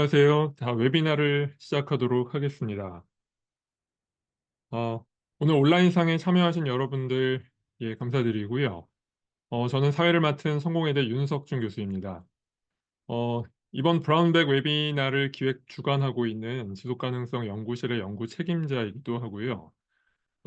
안녕하세요. 자, 웨비나를 시작하도록 하겠습니다. 어, 오늘 온라인상에 참여하신 여러분들, 예, 감사드리고요. 저는 사회를 맡은 성공회대 윤석준 교수입니다. 어, 이번 브라운백 웨비나를 기획 주관하고 있는 지속가능성 연구실의 연구 책임자이기도 하고요.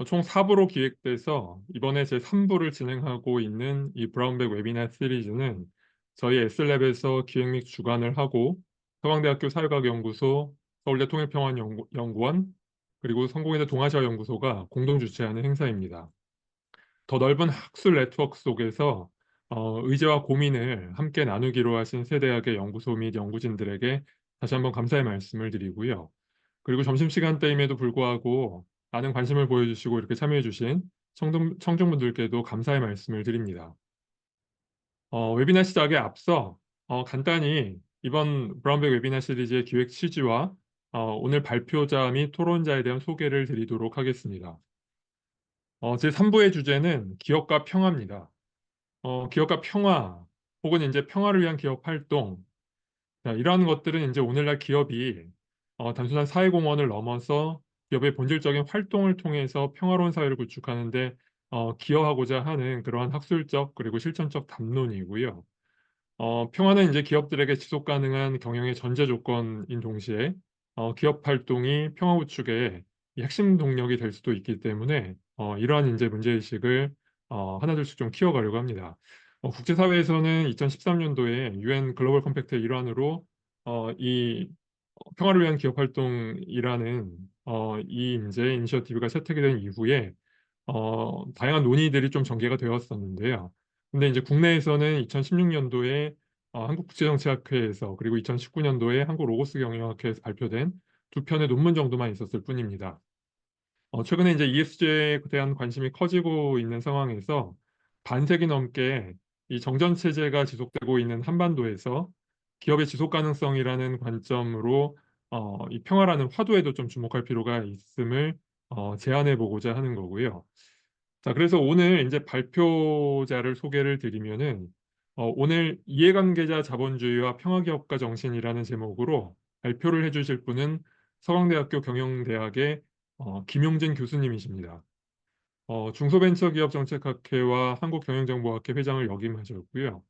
총 4부로 기획돼서 이번에 제 3부를 진행하고 있는 이 브라운백 웨비나 시리즈는 저희 S랩에서 기획 및 주관을 하고 서강대학교 사회과학연구소, 서울대 통일평화연구원, 그리고 성공회대 동아시아연구소가 공동 주최하는 행사입니다. 더 넓은 학술 네트워크 속에서 의제와 고민을 함께 나누기로 하신 세대학의 연구소 및 연구진들에게 다시 한번 감사의 말씀을 드리고요. 그리고 점심시간대임에도 불구하고 많은 관심을 보여주시고 이렇게 참여해주신 청중분들께도 감사의 말씀을 드립니다. 웨비나 시작에 앞서 간단히 이번 브라운백 웨비나 시리즈의 기획 취지와 오늘 발표자 및 토론자에 대한 소개를 드리도록 하겠습니다. 제 3부의 주제는 기업과 평화입니다. 기업과 평화 혹은 이제 평화를 위한 기업 활동, 자, 이러한 것들은 이제 오늘날 기업이 단순한 사회공헌을 넘어서 기업의 본질적인 활동을 통해서 평화로운 사회를 구축하는데 기여하고자 하는 그러한 학술적 그리고 실천적 담론이고요. 평화는 이제 기업들에게 지속 가능한 경영의 전제 조건인 동시에 기업 활동이 평화 구축의 이 핵심 동력이 될 수도 있기 때문에 이러한 이제 문제의식을 하나둘씩 좀 키워가려고 합니다. 국제사회에서는 2013년도에 유엔 글로벌 컴팩트의 일환으로 이 평화를 위한 기업 활동이라는 이 이제 이니셔티브가 채택이 된 이후에 다양한 논의들이 좀 전개가 되었었는데요. 근데 이제 국내에서는 2016년도에 한국국제정치학회에서 그리고 2019년도에 한국로고스 경영학회에서 발표된 두 편의 논문 정도만 있었을 뿐입니다. 최근에 이제 ESG에 대한 관심이 커지고 있는 상황에서 반세기 넘게 이 정전 체제가 지속되고 있는 한반도에서 기업의 지속 가능성이라는 관점으로 이 평화라는 화두에도 좀 주목할 필요가 있음을 제안해 보고자 하는 거고요. 자, 그래서 오늘 이제 발표자를 소개를 드리면은 오늘 이해관계자 자본주의와 평화기업가 정신이라는 제목으로 발표를 해주실 분은 서강대학교 경영대학의 김용진 교수님이십니다. 중소벤처기업정책학회와 한국경영정보학회 회장을 역임하셨고요.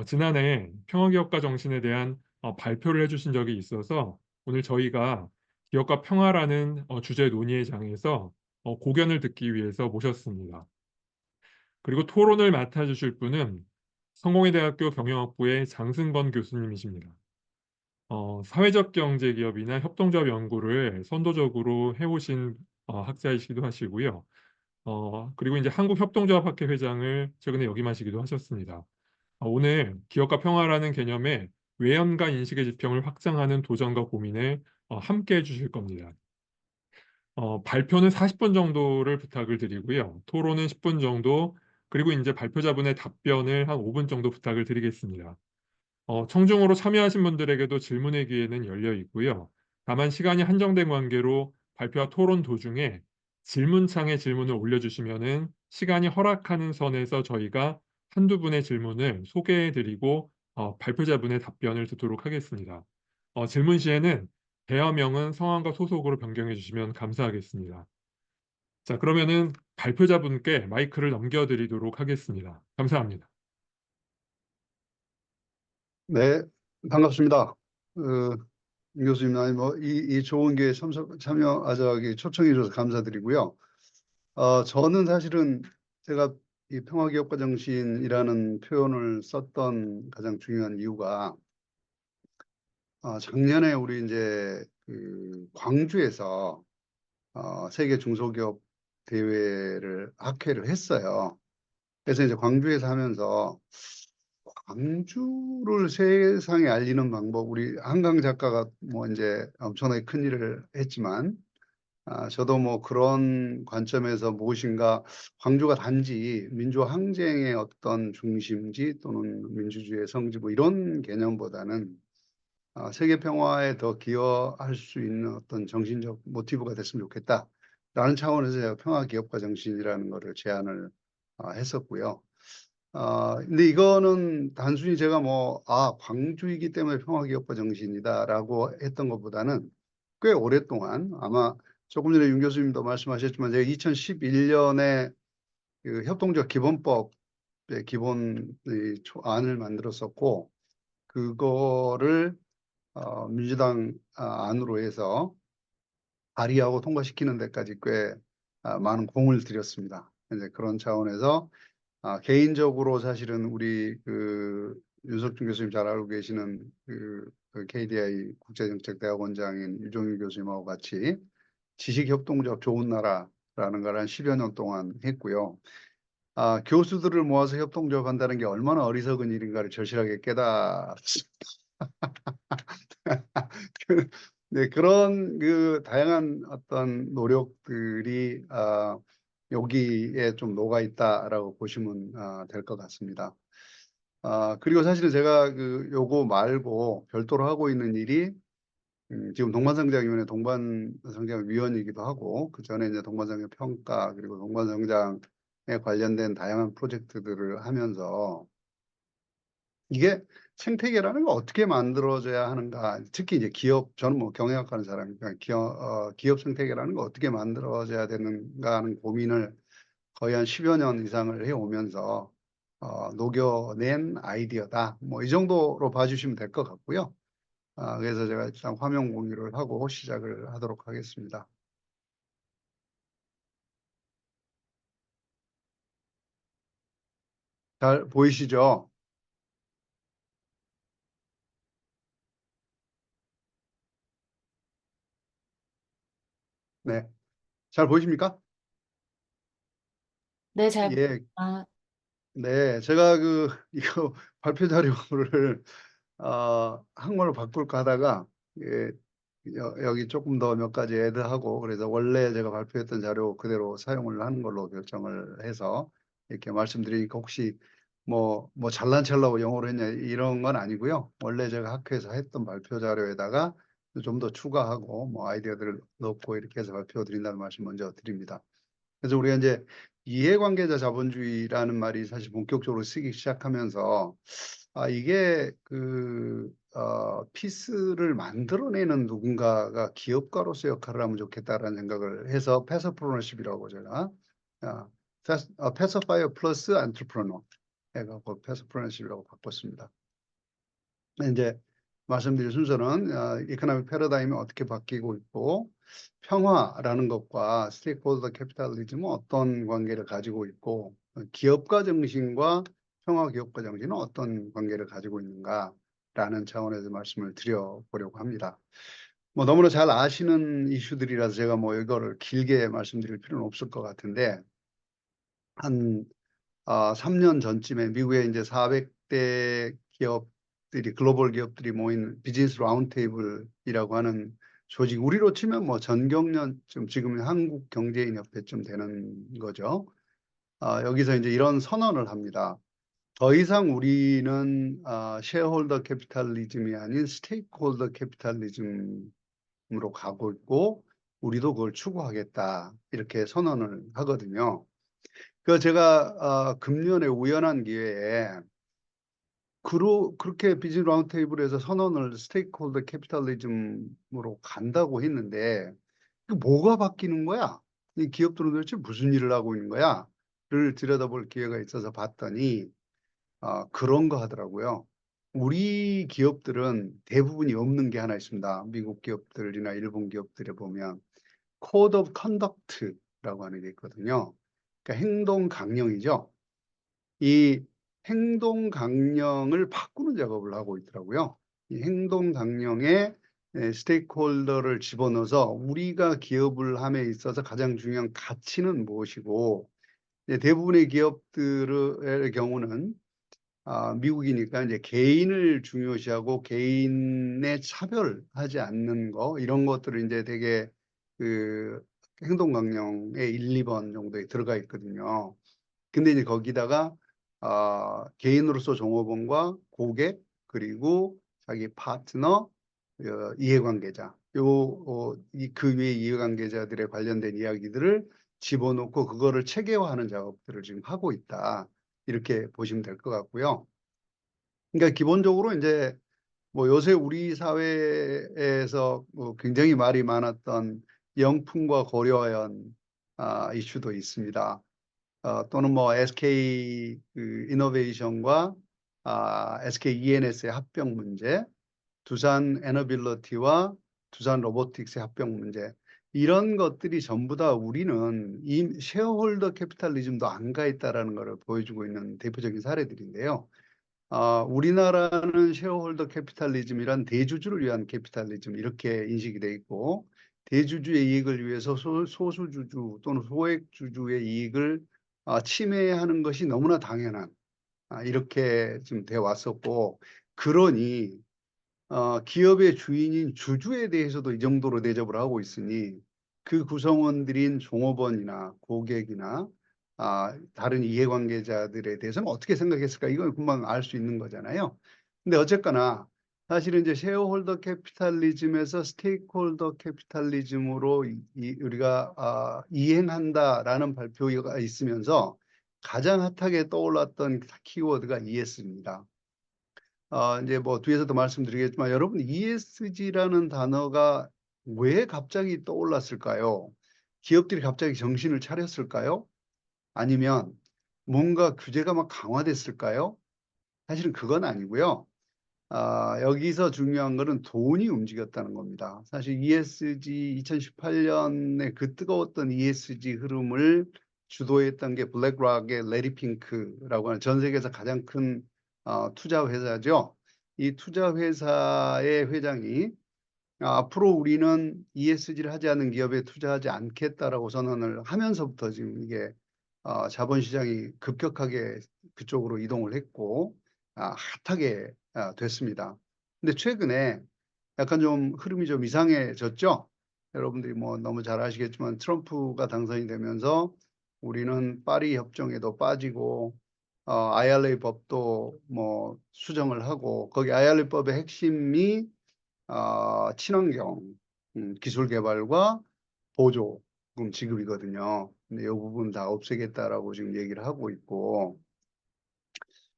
지난해 평화기업가 정신에 대한 발표를 해주신 적이 있어서 오늘 저희가 기업과 평화라는 주제 논의의 장에서 고견을 듣기 위해서 모셨습니다. 그리고 토론을 맡아주실 분은 성공회대학교 경영학부의 장승건 교수님이십니다. 사회적 경제 기업이나 협동조합 연구를 선도적으로 해오신 학자이시기도 하시고요. 그리고 이제 한국협동조합학회 회장을 최근에 역임하시기도 하셨습니다. 오늘 기업과 평화라는 개념의 외연과 인식의 지평을 확장하는 도전과 고민을 함께 해주실 겁니다. 발표는 40분 정도를 부탁을 드리고요. 토론은 10분 정도, 그리고 이제 발표자분의 답변을 한 5분 정도 부탁을 드리겠습니다. 청중으로 참여하신 분들에게도 질문의 기회는 열려 있고요. 다만 시간이 한정된 관계로 발표와 토론 도중에 질문창에 질문을 올려주시면은 시간이 허락하는 선에서 저희가 한두 분의 질문을 소개해드리고 발표자분의 답변을 듣도록 하겠습니다. 질문 시에는 대화명은 성함과 소속으로 변경해 주시면 감사하겠습니다. 자, 그러면은 발표자분께 마이크를 넘겨드리도록 하겠습니다. 감사합니다. 네, 반갑습니다. 임 교수님, 아니 이 좋은 기회에 참여하자기 초청해 주셔서 감사드리고요. 저는 사실은 제가 이 평화기업가 정신이라는 표현을 썼던 가장 중요한 이유가 작년에 우리 이제 그 광주에서 세계 중소기업 대회를 학회를 했어요. 그래서 이제 광주에서 하면서 광주를 세상에 알리는 방법, 우리 한강 작가가 뭐 이제 엄청나게 큰 일을 했지만, 저도 뭐 그런 관점에서 무엇인가 광주가 단지 민주화 항쟁의 어떤 중심지 또는 민주주의의 성지 뭐 이런 개념보다는 세계 평화에 더 기여할 수 있는 어떤 정신적 모티브가 됐으면 좋겠다라는 차원에서 제가 평화 기업가 정신이라는 것을 제안을 했었고요. 근데 이거는 단순히 제가 광주이기 때문에 평화기업가 정신이다라고 했던 것보다는 꽤 오랫동안 아마 조금 전에 윤 교수님도 말씀하셨지만 제가 2011년에 그 협동조합 기본법의 기본 안을 만들었었고 그거를 민주당 안으로 해서 발의하고 통과시키는 데까지 꽤 많은 공을 들였습니다. 이제 그런 차원에서 개인적으로 사실은 우리 그 윤석준 교수님 잘 알고 계시는 그 KDI 국제정책대학원장인 유종일 교수님하고 같이 지식협동조합 좋은 나라라는 걸 한 10여 년 동안 했고요. 교수들을 모아서 협동조합 한다는 게 얼마나 어리석은 일인가를 절실하게 깨달았습니다. 네, 그런 그 다양한 어떤 노력들이 여기에 좀 녹아 있다라고 보시면 될 것 같습니다. 그리고 사실은 제가 그 요거 말고 별도로 하고 있는 일이 지금 동반성장위원회 동반성장위원이기도 하고 그 전에 이제 동반성장 평가 그리고 동반성장에 관련된 다양한 프로젝트들을 하면서 이게 생태계라는 거 어떻게 만들어져야 하는가 특히 이제 기업 저는 뭐 경영학하는 사람이니까 기업 생태계라는 거 어떻게 만들어져야 되는가 하는 고민을 거의 한 10여 년 이상을 해오면서 녹여낸 아이디어다. 뭐 이 정도로 봐주시면 될 것 같고요. 그래서 제가 일단 화면 공유를 하고 시작을 하도록 하겠습니다. 잘 보이시죠? 네. 잘 보이십니까? 네, 잘, 예. 아, 네. 제가 이거 발표 자료를, 한국말로 바꿀까 하다가, 예, 여기 조금 더 몇 가지 애드하고, 그래서 원래 제가 발표했던 자료 그대로 사용을 하는 걸로 결정을 해서, 이렇게 말씀드리니까 혹시 뭐 잘난 척하려고 영어로 했냐, 이런 건 아니고요. 원래 제가 학회에서 했던 발표 자료에다가 좀 더 추가하고, 뭐 아이디어들을 넣고 이렇게 해서 발표 드린다는 말씀 먼저 드립니다. 그래서 우리가 이제 이해관계자 자본주의라는 말이 사실 본격적으로 쓰기 시작하면서 이게 피스를 만들어내는 누군가가 기업가로서 역할을 하면 좋겠다라는 생각을 해서 패서프로너십이라고 제가 패서파이어 플러스 안트프로너 해갖고 패서프로너십이라고 바꿨습니다. 이제 말씀드릴 순서는 이코노믹 패러다임이 어떻게 바뀌고 있고 평화라는 것과 스테이크홀더 캐피탈리즘은 어떤 관계를 가지고 있고 기업가 정신과 평화 기업가 정신은 어떤 관계를 가지고 있는가라는 차원에서 말씀을 드려보려고 합니다. 뭐 너무나 잘 아시는 이슈들이라서 제가 뭐 이거를 길게 말씀드릴 필요는 없을 것 같은데 한 3년 전쯤에 미국의 이제 400대 기업들이 글로벌 기업들이 모인 비즈니스 라운드테이블이라고 하는 조직 우리로 치면 뭐 전경련쯤 지금 한국경제인협회쯤 되는 거죠. 여기서 이제 이런 선언을 합니다. 더 이상 우리는 셰어홀더 캐피탈리즘이 아닌 스테이크홀더 캐피탈리즘으로 가고 있고 우리도 그걸 추구하겠다 이렇게 선언을 하거든요. 제가 금년에 우연한 기회에 그렇게 비즈니스 라운드테이블에서 선언을 스테이크홀더 캐피탈리즘으로 간다고 했는데 그 뭐가 바뀌는 거야? 이 기업들은 도대체 무슨 일을 하고 있는 거야? 를 들여다볼 기회가 있어서 봤더니 그런 거 하더라고요. 우리 기업들은 대부분이 없는 게 하나 있습니다. 미국 기업들이나 일본 기업들에 보면 코드 오브 컨덕트라고 하는 게 있거든요. 그러니까 행동 강령이죠. 이 행동 강령을 바꾸는 작업을 하고 있더라고요. 이 행동 강령에 스테이크홀더를 집어넣어서 우리가 기업을 함에 있어서 가장 중요한 가치는 무엇이고 대부분의 기업들의 경우는 미국이니까 이제 개인을 중요시하고 개인의 차별하지 않는 거 이런 것들을 이제 되게 그 행동 강령의 1, 2번 정도에 들어가 있거든요. 근데 이제 거기다가 개인으로서 종업원과 고객 그리고 자기 파트너 이해관계자 그 위에 이해관계자들에 관련된 이야기들을 집어넣고 그거를 체계화하는 작업들을 지금 하고 있다. 이렇게 보시면 될 것 같고요. 그러니까 기본적으로 이제 뭐 요새 우리 사회에서 뭐 굉장히 말이 많았던 영풍과 고려연 이슈도 있습니다. 또는 뭐 SK 그 이노베이션과 SK ENS의 합병 문제, 두산 에너빌리티와 두산 로보틱스의 합병 문제, 이런 것들이 전부 다 우리는 이 쉐어홀더 캐피탈리즘도 안 가 있다라는 것을 보여주고 있는 대표적인 사례들인데요. 우리나라는 쉐어홀더 캐피탈리즘이란 대주주를 위한 캐피탈리즘 이렇게 인식이 돼 있고, 대주주의 이익을 위해서 소수주주 또는 소액주주의 이익을 침해하는 것이 너무나 당연한 이렇게 지금 돼 왔었고, 그러니 기업의 주인인 주주에 대해서도 이 정도로 대접을 하고 있으니 그 구성원들인 종업원이나 고객이나 다른 이해관계자들에 대해서는 어떻게 생각했을까? 이건 금방 알 수 있는 거잖아요. 근데 어쨌거나 사실은 이제 쉐어홀더 캐피탈리즘에서 스테이크홀더 캐피탈리즘으로 우리가 이행한다라는 발표가 있으면서 가장 핫하게 떠올랐던 키워드가 ES입니다. 이제 뭐 뒤에서도 말씀드리겠지만 여러분 ESG라는 단어가 왜 갑자기 떠올랐을까요? 기업들이 갑자기 정신을 차렸을까요? 아니면 뭔가 규제가 막 강화됐을까요? 사실은 그건 아니고요. 여기서 중요한 거는 돈이 움직였다는 겁니다. 사실 ESG 2018년에 그 뜨거웠던 ESG 흐름을 주도했던 게 블랙락의 레리 핑크라고 하는 전 세계에서 가장 큰 투자 회사죠. 이 투자 회사의 회장이 앞으로 우리는 ESG를 하지 않는 기업에 투자하지 않겠다라고 선언을 하면서부터 지금 이게 자본시장이 급격하게 그쪽으로 이동을 했고 핫하게 됐습니다. 근데 최근에 약간 좀 흐름이 좀 이상해졌죠? 여러분들이 뭐 너무 잘 아시겠지만 트럼프가 당선이 되면서 우리는 파리 협정에도 빠지고 IRA 법도 뭐 수정을 하고 거기 IRA 법의 핵심이 친환경 기술 개발과 보조금 지급이거든요. 근데 이 부분 다 없애겠다라고 지금 얘기를 하고 있고,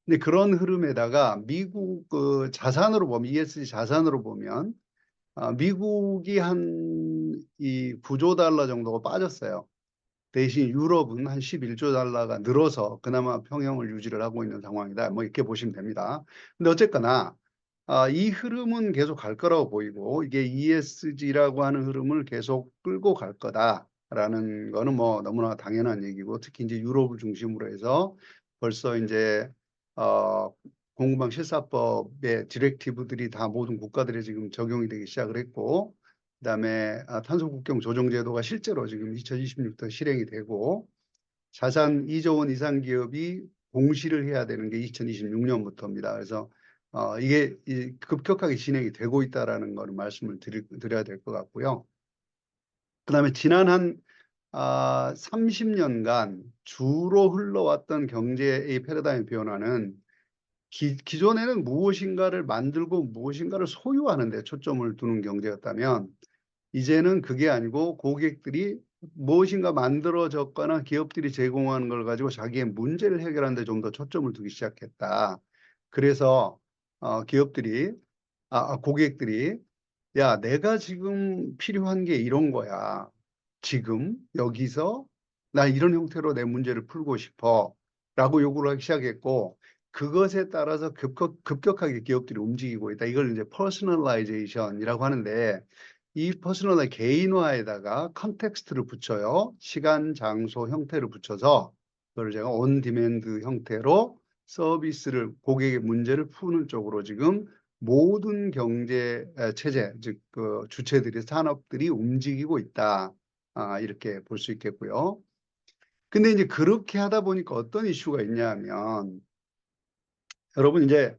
근데 그런 흐름에다가 미국 그 자산으로 보면 ESG 자산으로 보면 미국이 한 이 9조 달러 정도가 빠졌어요. 대신 유럽은 한 11조 달러가 늘어서 그나마 평형을 유지를 하고 있는 상황이다. 뭐 이렇게 보시면 됩니다. 근데 어쨌거나 이 흐름은 계속 갈 거라고 보이고 이게 ESG라고 하는 흐름을 계속 끌고 갈 거다라는 거는 뭐 너무나 당연한 얘기고, 특히 이제 유럽을 중심으로 해서 벌써 이제 어, 공급망 실사법의 디렉티브들이 다 모든 국가들에 지금 적용이 되기 시작을 했고, 그다음에 탄소 국경 조정 제도가 실제로 지금 2026년 실행이 되고, 자산 2조 원 이상 기업이 공시를 해야 되는 게 2026년부터입니다. 그래서 이게 급격하게 진행이 되고 있다라는 거를 말씀을 드려야 될 것 같고요. 그다음에 지난 한 30년간 주로 흘러왔던 경제의 패러다임 변화는 기존에는 무엇인가를 만들고 무엇인가를 소유하는 데 초점을 두는 경제였다면, 이제는 그게 아니고 고객들이 무엇인가 만들어졌거나 기업들이 제공하는 걸 가지고 자기의 문제를 해결하는 데 좀 더 초점을 두기 시작했다. 그래서 기업들이 고객들이 야, 내가 지금 필요한 게 이런 거야. 지금 여기서 나 이런 형태로 내 문제를 풀고 싶어. 라고 요구를 하기 시작했고, 그것에 따라서 급격하게 기업들이 움직이고 있다. 이걸 이제 퍼스널라이제이션이라고 하는데, 이 퍼스널라이 개인화에다가 컨텍스트를 붙여요. 시간, 장소, 형태를 붙여서 그걸 제가 온 디맨드 형태로 서비스를 고객의 문제를 푸는 쪽으로 지금 모든 경제 체제, 즉 그 주체들이 산업들이 움직이고 있다. 이렇게 볼 수 있겠고요. 근데 이제 그렇게 하다 보니까 어떤 이슈가 있냐면, 여러분 이제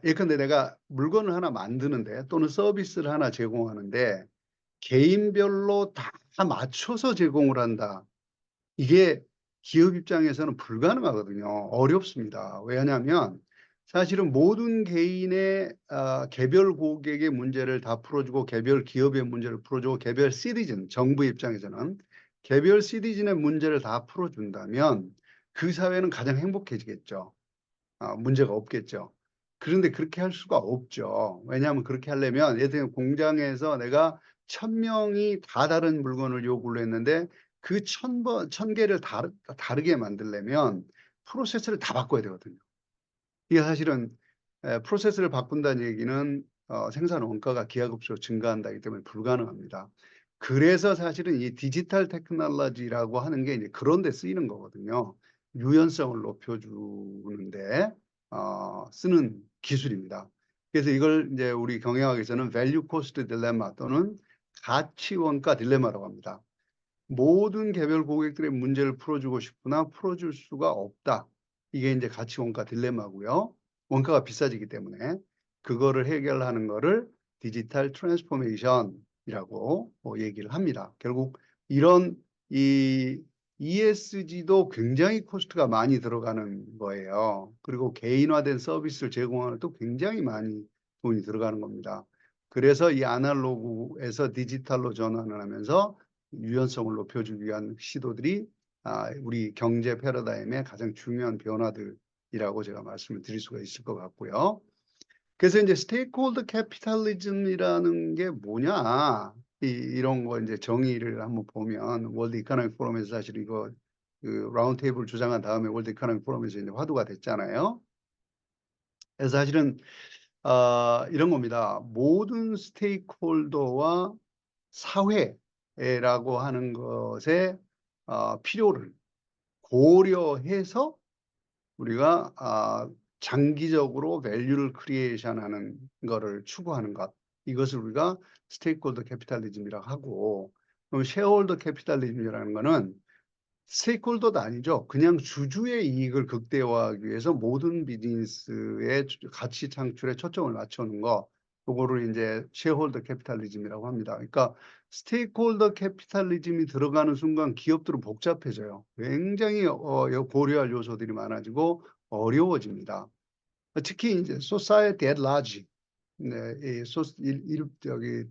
예컨대 내가 물건을 하나 만드는데 또는 서비스를 하나 제공하는데 개인별로 다 맞춰서 제공을 한다. 이게 기업 입장에서는 불가능하거든요. 어렵습니다. 왜냐하면 사실은 모든 개인의 개별 고객의 문제를 다 풀어주고 개별 기업의 문제를 풀어주고 개별 시티즌, 정부 입장에서는 개별 시티즌의 문제를 다 풀어준다면 그 사회는 가장 행복해지겠죠. 문제가 없겠죠. 그런데 그렇게 할 수가 없죠. 왜냐하면 그렇게 하려면 예를 들면 공장에서 내가 1,000명이 다 다른 물건을 요구를 했는데 그 1,000개를 다르게 만들려면 프로세스를 다 바꿔야 되거든요. 이게 사실은 프로세스를 바꾼다는 얘기는 생산 원가가 기하급수로 증가한다기 때문에 불가능합니다. 그래서 사실은 이 디지털 테크놀로지라고 하는 게 이제 그런 데 쓰이는 거거든요. 유연성을 높여주는데 쓰는 기술입니다. 그래서 이걸 이제 우리 경영학에서는 value cost dilemma 또는 가치 원가 딜레마라고 합니다. 모든 개별 고객들의 문제를 풀어주고 싶으나 풀어줄 수가 없다. 이게 이제 가치 원가 딜레마고요. 원가가 비싸지기 때문에 그거를 해결하는 거를 디지털 트랜스포메이션이라고 얘기를 합니다. 결국 이런 이 ESG도 굉장히 코스트가 많이 들어가는 거예요. 그리고 개인화된 서비스를 제공하는 또 굉장히 많이 돈이 들어가는 겁니다. 그래서 이 아날로그에서 디지털로 전환을 하면서 유연성을 높여주기 위한 시도들이 우리 경제 패러다임의 가장 중요한 변화들이라고 제가 말씀을 드릴 수가 있을 것 같고요. 그래서 이제 스테이크홀더 캐피탈리즘이라는 게 뭐냐, 이런 거 이제 정의를 한번 보면 월드 이코노믹 포럼에서 사실 이거 그 라운드 테이블 주장한 다음에 월드 이코노믹 포럼에서 이제 화두가 됐잖아요. 그래서 사실은 이런 겁니다. 모든 스테이크홀더와 사회라고 하는 것의 필요를 고려해서 우리가 장기적으로 밸류를 크리에이션하는 거를 추구하는 것, 이것을 우리가 스테이크홀더 캐피탈리즘이라고 하고, 그럼 쉐어홀더 캐피탈리즘이라는 거는 스테이크홀더도 아니죠. 그냥 주주의 이익을 극대화하기 위해서 모든 비즈니스의 가치 창출에 초점을 맞추는 거, 그거를 이제 쉐어홀더 캐피탈리즘이라고 합니다. 그러니까 스테이크홀더 캐피탈리즘이 들어가는 순간 기업들은 복잡해져요. 굉장히 고려할 요소들이 많아지고 어려워집니다. 특히 이제 society at large, 네, 저기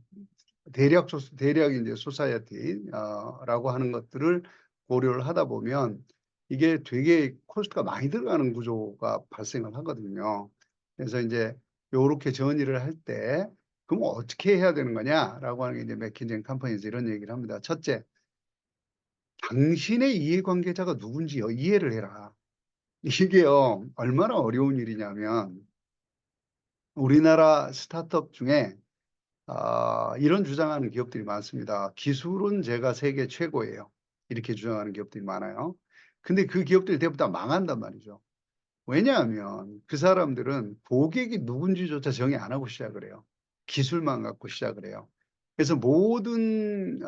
대략 이제 소사이어티라고 하는 것들을 고려를 하다 보면 이게 되게 코스트가 많이 들어가는 구조가 발생을 하거든요. 그래서 이제 요렇게 정의를 할 때 그럼 어떻게 해야 되는 거냐라고 하는 게 이제 맥킨지 앤 컴퍼니에서 이런 얘기를 합니다. 첫째, 당신의 이해관계자가 누군지요 이해를 해라. 이게요 얼마나 어려운 일이냐면 우리나라 스타트업 중에 이런 주장하는 기업들이 많습니다. 기술은 제가 세계 최고예요. 이렇게 주장하는 기업들이 많아요. 근데 그 기업들이 대부분 다 망한단 말이죠. 왜냐하면 그 사람들은 고객이 누군지조차 정의 안 하고 시작을 해요. 기술만 갖고 시작을 해요. 그래서 모든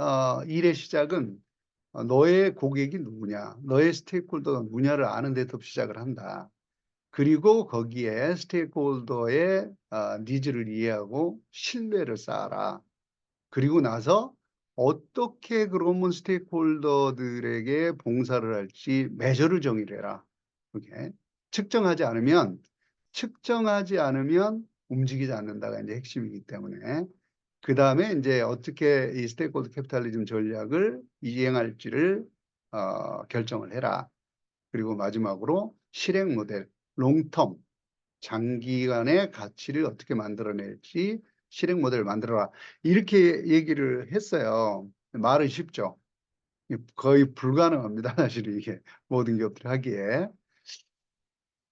일의 시작은 너의 고객이 누구냐, 너의 스테이크홀더가 누구냐를 아는 데부터 시작을 한다. 그리고 거기에 스테이크홀더의 니즈를 이해하고 신뢰를 쌓아라. 그리고 나서 어떻게 그러면 스테이크홀더들에게 봉사를 할지 매저를 정의를 해라. 이렇게 측정하지 않으면 움직이지 않는다가 이제 핵심이기 때문에 그 다음에 이제 어떻게 이 스테이크홀더 캐피탈리즘 전략을 이행할지를 결정을 해라. 그리고 마지막으로 실행 모델, 롱텀, 장기간의 가치를 어떻게 만들어낼지 실행 모델을 만들어라. 이렇게 얘기를 했어요. 말은 쉽죠. 거의 불가능합니다. 사실 이게 모든 기업들이 하기에.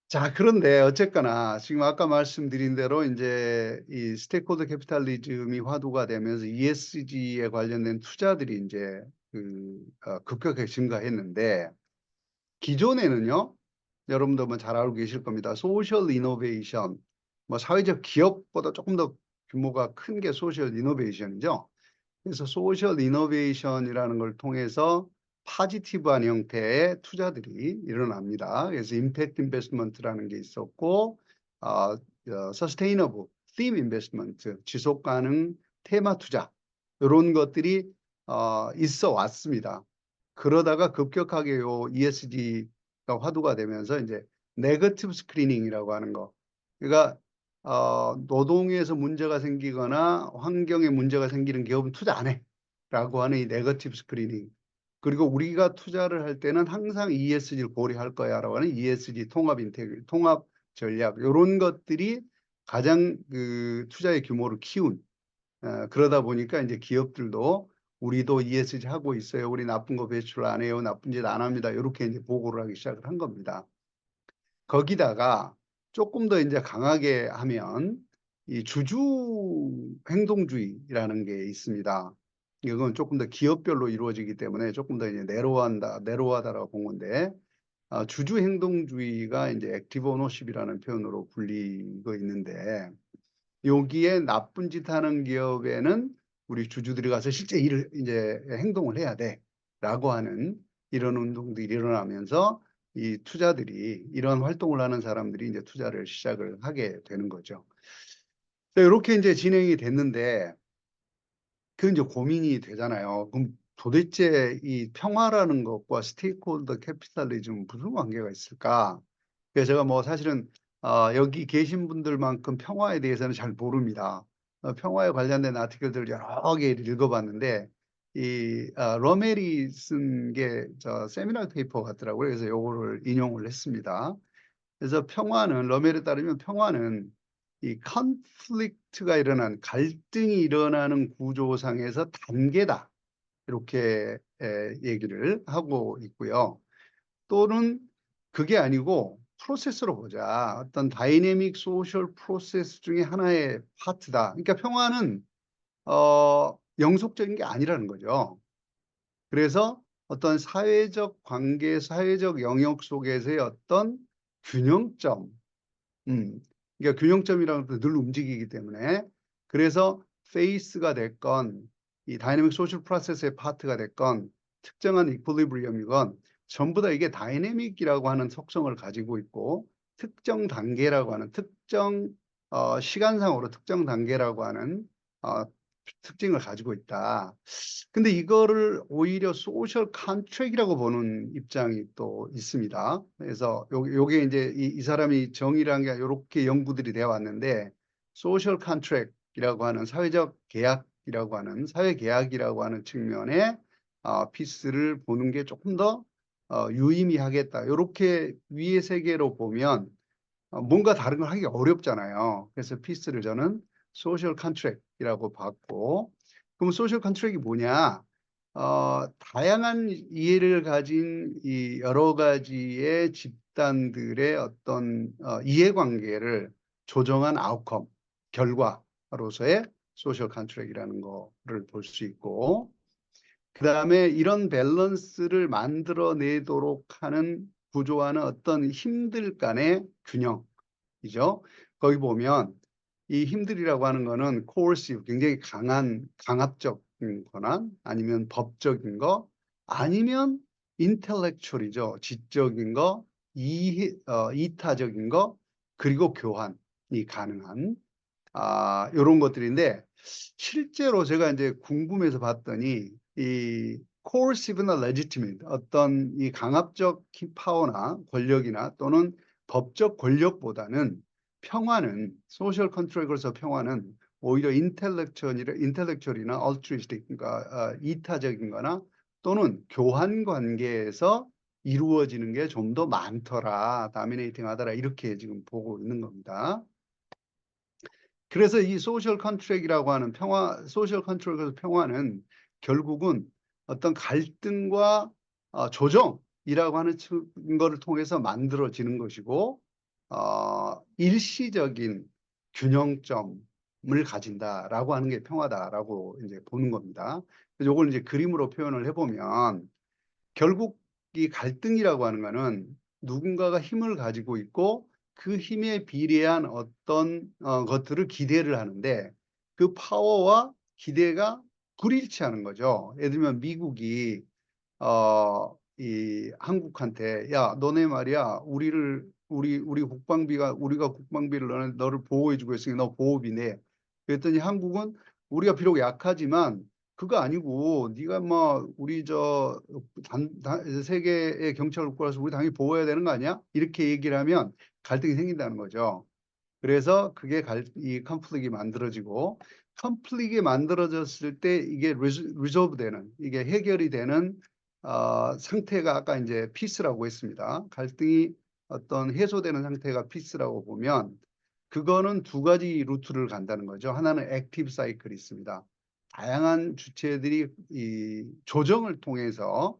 자, 그런데 어쨌거나 지금 아까 말씀드린 대로 이제 이 스테이크홀더 캐피탈리즘이 화두가 되면서 ESG에 관련된 투자들이 이제 급격하게 증가했는데 기존에는요, 여러분도 뭐 잘 알고 계실 겁니다. 소셜 이노베이션, 뭐 사회적 기업보다 조금 더 규모가 큰 게 소셜 이노베이션이죠. 그래서 소셜 이노베이션이라는 걸 통해서 파지티브한 형태의 투자들이 일어납니다. 그래서 임팩트 인베스트먼트라는 게 있었고, 서스테이너블, 팀 인베스트먼트, 지속 가능 테마 투자, 이런 것들이 있어 왔습니다. 그러다가 급격하게 요 ESG가 화두가 되면서 이제 네거티브 스크리닝이라고 하는 거. 그러니까 노동에서 문제가 생기거나 환경에 문제가 생기는 기업은 투자 안 해. 라고 하는 이 네거티브 스크리닝. 그리고 우리가 투자를 할 때는 항상 ESG를 고려할 거야라고 하는 ESG 통합 전략 이런 것들이 가장 그 투자의 규모를 키운 그러다 보니까 이제 기업들도 우리도 ESG 하고 있어요. 우리 나쁜 거 배출 안 해요. 나쁜 짓 안 합니다. 이렇게 이제 보고를 하기 시작을 한 겁니다. 거기다가 조금 더 이제 강하게 하면 이 주주 행동주의라는 게 있습니다. 이건 조금 더 기업별로 이루어지기 때문에 조금 더 이제 내로하다라고 본 건데, 주주 행동주의가 이제 액티브 오너십이라는 표현으로 불리고 있는데, 여기에 나쁜 짓 하는 기업에는 우리 주주들이 가서 실제 일을 이제 행동을 해야 돼라고 하는 이런 운동들이 일어나면서 이 투자들이 이런 활동을 하는 사람들이 이제 투자를 시작을 하게 되는 거죠. 이렇게 이제 진행이 됐는데 그 이제 고민이 되잖아요. 그럼 도대체 이 평화라는 것과 스테이크홀더 캐피탈리즘 무슨 관계가 있을까? 그래서 제가 뭐 사실은 여기 계신 분들만큼 평화에 대해서는 잘 모릅니다. 평화에 관련된 아티클들 여러 개를 읽어봤는데 이 러멜이 쓴 게 저 세미나 페이퍼 같더라고요. 그래서 요거를 인용을 했습니다. 그래서 평화는 러멜에 따르면 평화는 이 컨플릭트가 일어난 갈등이 일어나는 구조상에서 단계다. 이렇게 얘기를 하고 있고요. 또는 그게 아니고 프로세스로 보자. 어떤 다이내믹 소셜 프로세스 중에 하나의 파트다. 그러니까 평화는 영속적인 게 아니라는 거죠. 그래서 어떤 사회적 관계, 사회적 영역 속에서의 어떤 균형점, 그러니까 균형점이라는 것도 늘 움직이기 때문에 그래서 페이스가 됐건 이 다이내믹 소셜 프로세스의 파트가 됐건 특정한 이퀄리브리엄이건 전부 다 이게 다이내믹이라고 하는 속성을 가지고 있고 특정 단계라고 하는 특정 시간상으로 특정 단계라고 하는 어, 특징을 가지고 있다. 근데 이거를 오히려 소셜 컨트랙이라고 보는 입장이 또 있습니다. 그래서 요게 이제 이 사람이 정의를 한 게 이렇게 연구들이 되어 왔는데 소셜 컨트랙이라고 하는 사회적 계약이라고 하는 사회 계약이라고 하는 측면에 피스를 보는 게 조금 더 유의미하겠다. 이렇게 위의 세계로 보면 뭔가 다른 걸 하기 어렵잖아요. 그래서 피스를 저는 소셜 컨트랙이라고 봤고, 그럼 소셜 컨트랙이 뭐냐? 다양한 이해를 가진 이 여러 가지의 집단들의 어떤 이해관계를 조정한 아웃컴, 결과로서의 소셜 컨트랙이라는 거를 볼 수 있고, 그 다음에 이런 밸런스를 만들어내도록 하는 구조하는 어떤 힘들 간의 균형이죠. 거기 보면 이 힘들이라고 하는 거는 coercive, 굉장히 강압적인 거나 아니면 법적인 거 아니면 intellectual이죠. 지적인 거, 이타적인 거, 그리고 교환이 가능한 이런 것들인데 실제로 제가 이제 궁금해서 봤더니 이 coercive나 legitimate 어떤 이 강압적 파워나 권력이나 또는 법적 권력보다는 평화는 소셜 컨트롤에서 평화는 오히려 인텔렉츄얼이나 얼트루이스틱 그러니까 이타적인 거나 또는 교환 관계에서 이루어지는 게 좀 더 많더라. 다미네이팅 하더라. 이렇게 지금 보고 있는 겁니다. 그래서 이 소셜 컨트랙이라고 하는 소셜 컨트랙에서 평화는 결국은 어떤 갈등과 조정이라고 하는 거를 통해서 만들어지는 것이고, 일시적인 균형점을 가진다라고 하는 게 평화다라고 이제 보는 겁니다. 그래서 이걸 이제 그림으로 표현을 해보면 결국 이 갈등이라고 하는 거는 누군가가 힘을 가지고 있고 그 힘에 비례한 어떤 것들을 기대를 하는데 그 파워와 기대가 불일치하는 거죠. 예를 들면 미국이 이 한국한테 야 너네 말이야 우리 우리가 국방비를 너를 보호해주고 있으니 너 보호비 내. 그랬더니 한국은 우리가 비록 약하지만 그거 아니고 네가 뭐 우리 세계의 경찰을 국가라서 우리 당연히 보호해야 되는 거 아니야? 이렇게 얘기를 하면 갈등이 생긴다는 거죠. 그래서 그게 이 컨플릭이 만들어지고 컨플릭이 만들어졌을 때 이게 리졸브 되는 이게 해결이 되는 상태가 아까 이제 피스라고 했습니다. 갈등이 어떤 해소되는 상태가 피스라고 보면 그거는 두 가지 루트를 간다는 거죠. 하나는 액티브 사이클이 있습니다. 다양한 주체들이 이 조정을 통해서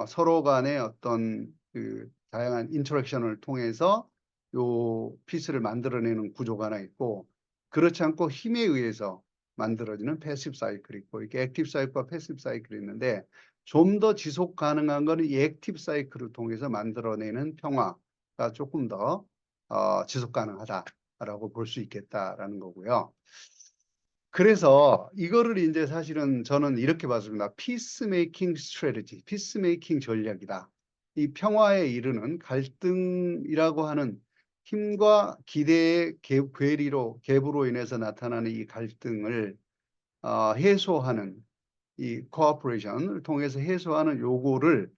서로 간의 어떤 그 다양한 인터랙션을 통해서 요 피스를 만들어내는 구조가 하나 있고, 그렇지 않고 힘에 의해서 만들어지는 패시브 사이클이 있고, 이렇게 액티브 사이클과 패시브 사이클이 있는데, 좀 더 지속 가능한 거는 이 액티브 사이클을 통해서 만들어내는 평화가 조금 더 지속 가능하다라고 볼 수 있겠다라는 거고요. 그래서 이거를 이제 사실은 저는 이렇게 봤습니다. 피스메이킹 스트래티지, 피스메이킹 전략이다. 이 평화에 이르는 갈등이라고 하는 힘과 기대의 갭으로 인해서 나타나는 이 갈등을 해소하는, 이 코어퍼레이션을 통해서 해소하는 요거를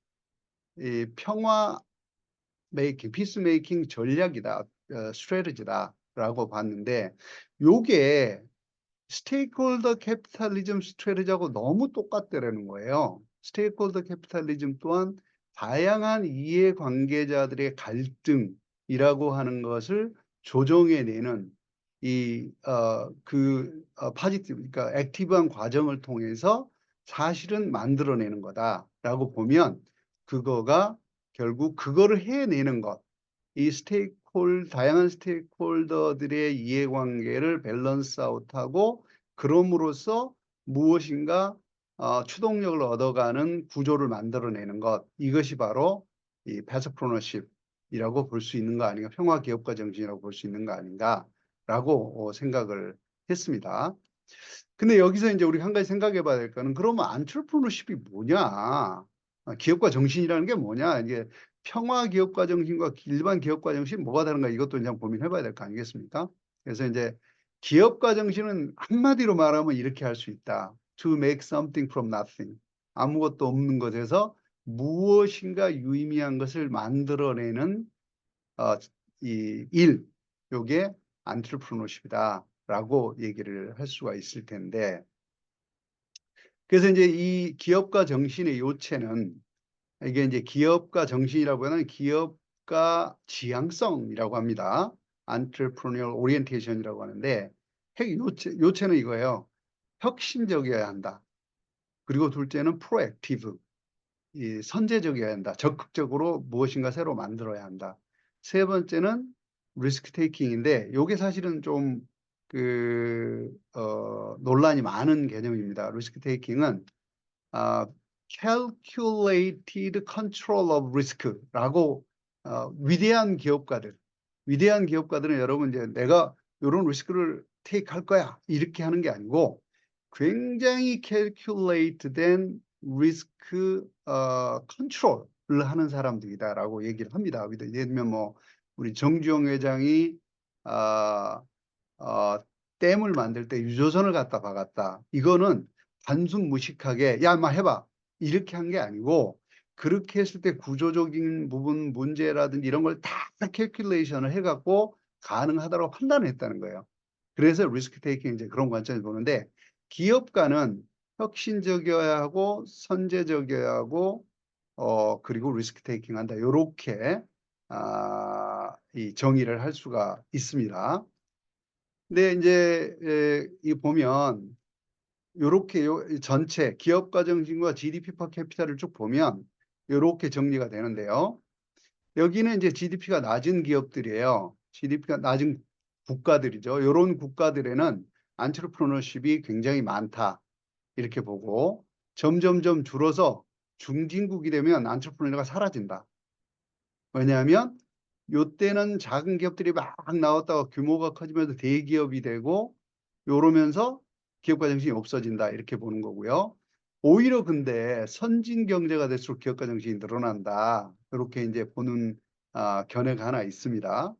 이 평화 메이킹, 피스 메이킹 전략이다, 스트래티지다라고 봤는데, 요게 스테이크홀더 캐피탈리즘 스트래티지하고 너무 똑같다라는 거예요. 스테이크홀더 캐피탈리즘 또한 다양한 이해관계자들의 갈등이라고 하는 것을 조정해내는 파지티브, 그러니까 액티브한 과정을 통해서 사실은 만들어내는 거다라고 보면, 그거가 결국 그거를 해내는 것, 이 다양한 스테이크홀더들의 이해관계를 밸런스 아웃하고, 그럼으로써 무엇인가 추동력을 얻어가는 구조를 만들어내는 것, 이것이 바로 이 패스프로너십이라고 볼 수 있는 거 아닌가, 평화기업가 정신이라고 볼 수 있는 거 아닌가라고 생각을 했습니다. 근데 여기서 이제 우리 한 가지 생각해 봐야 될 거는, 그러면 안트레프너십이 뭐냐? 기업가 정신이라는 게 뭐냐? 이게 평화 기업가 정신과 일반 기업가 정신 뭐가 다른가, 이것도 그냥 고민해 봐야 될 거 아니겠습니까? 그래서 이제 기업가 정신은 한마디로 말하면 이렇게 할 수 있다. To make something from nothing. 아무것도 없는 것에서 무엇인가 유의미한 것을 만들어내는 이 일, 요게 안트레프너십이다라고 얘기를 할 수가 있을 텐데, 그래서 이제 이 기업가 정신의 요체는, 이게 이제 기업가 정신이라고 하는 기업가 지향성이라고 합니다. Entrepreneurial Orientation이라고 하는데, 요체는 이거예요. 혁신적이어야 한다. 그리고 둘째는 proactive, 이 선제적이어야 한다. 적극적으로 무엇인가 새로 만들어야 한다. 세 번째는 리스크 테이킹인데, 요게 사실은 좀 논란이 많은 개념입니다. 리스크 테이킹은 calculated control of risk라고, 위대한 기업가들은 여러분 이제 내가 이런 리스크를 테이크 할 거야 이렇게 하는 게 아니고, 굉장히 calculated 리스크 컨트롤을 하는 사람들이다라고 얘기를 합니다. 예를 들면 뭐 우리 정주영 회장이 어, 어, 댐을 만들 때 유조선을 갖다 박았다. 이거는 단순 무식하게 야, 마 해봐 이렇게 한 게 아니고, 그렇게 했을 때 구조적인 부분 문제라든지 이런 걸 다 캘큘레이션을 해갖고 가능하다고 판단을 했다는 거예요. 그래서 리스크 테이킹 이제 그런 관점에서 보는데, 기업가는 혁신적이어야 하고 선제적이어야 하고 그리고 리스크 테이킹 한다. 요렇게 이 정의를 할 수가 있습니다. 근데 이제 이 보면 요렇게 전체 기업가 정신과 GDP 퍼 캐피탈을 쭉 보면 요렇게 정리가 되는데요. 여기는 이제 GDP가 낮은 기업들이에요. GDP가 낮은 국가들이죠. 이런 국가들에는 안트레프너십이 굉장히 많다, 이렇게 보고, 점점점 줄어서 중진국이 되면 안트레프너가 사라진다. 왜냐하면 요때는 작은 기업들이 막 나왔다가 규모가 커지면서 대기업이 되고 요러면서 기업가 정신이 없어진다, 이렇게 보는 거고요. 오히려 근데 선진 경제가 될수록 기업가 정신이 늘어난다, 이렇게 이제 보는 견해가 하나 있습니다.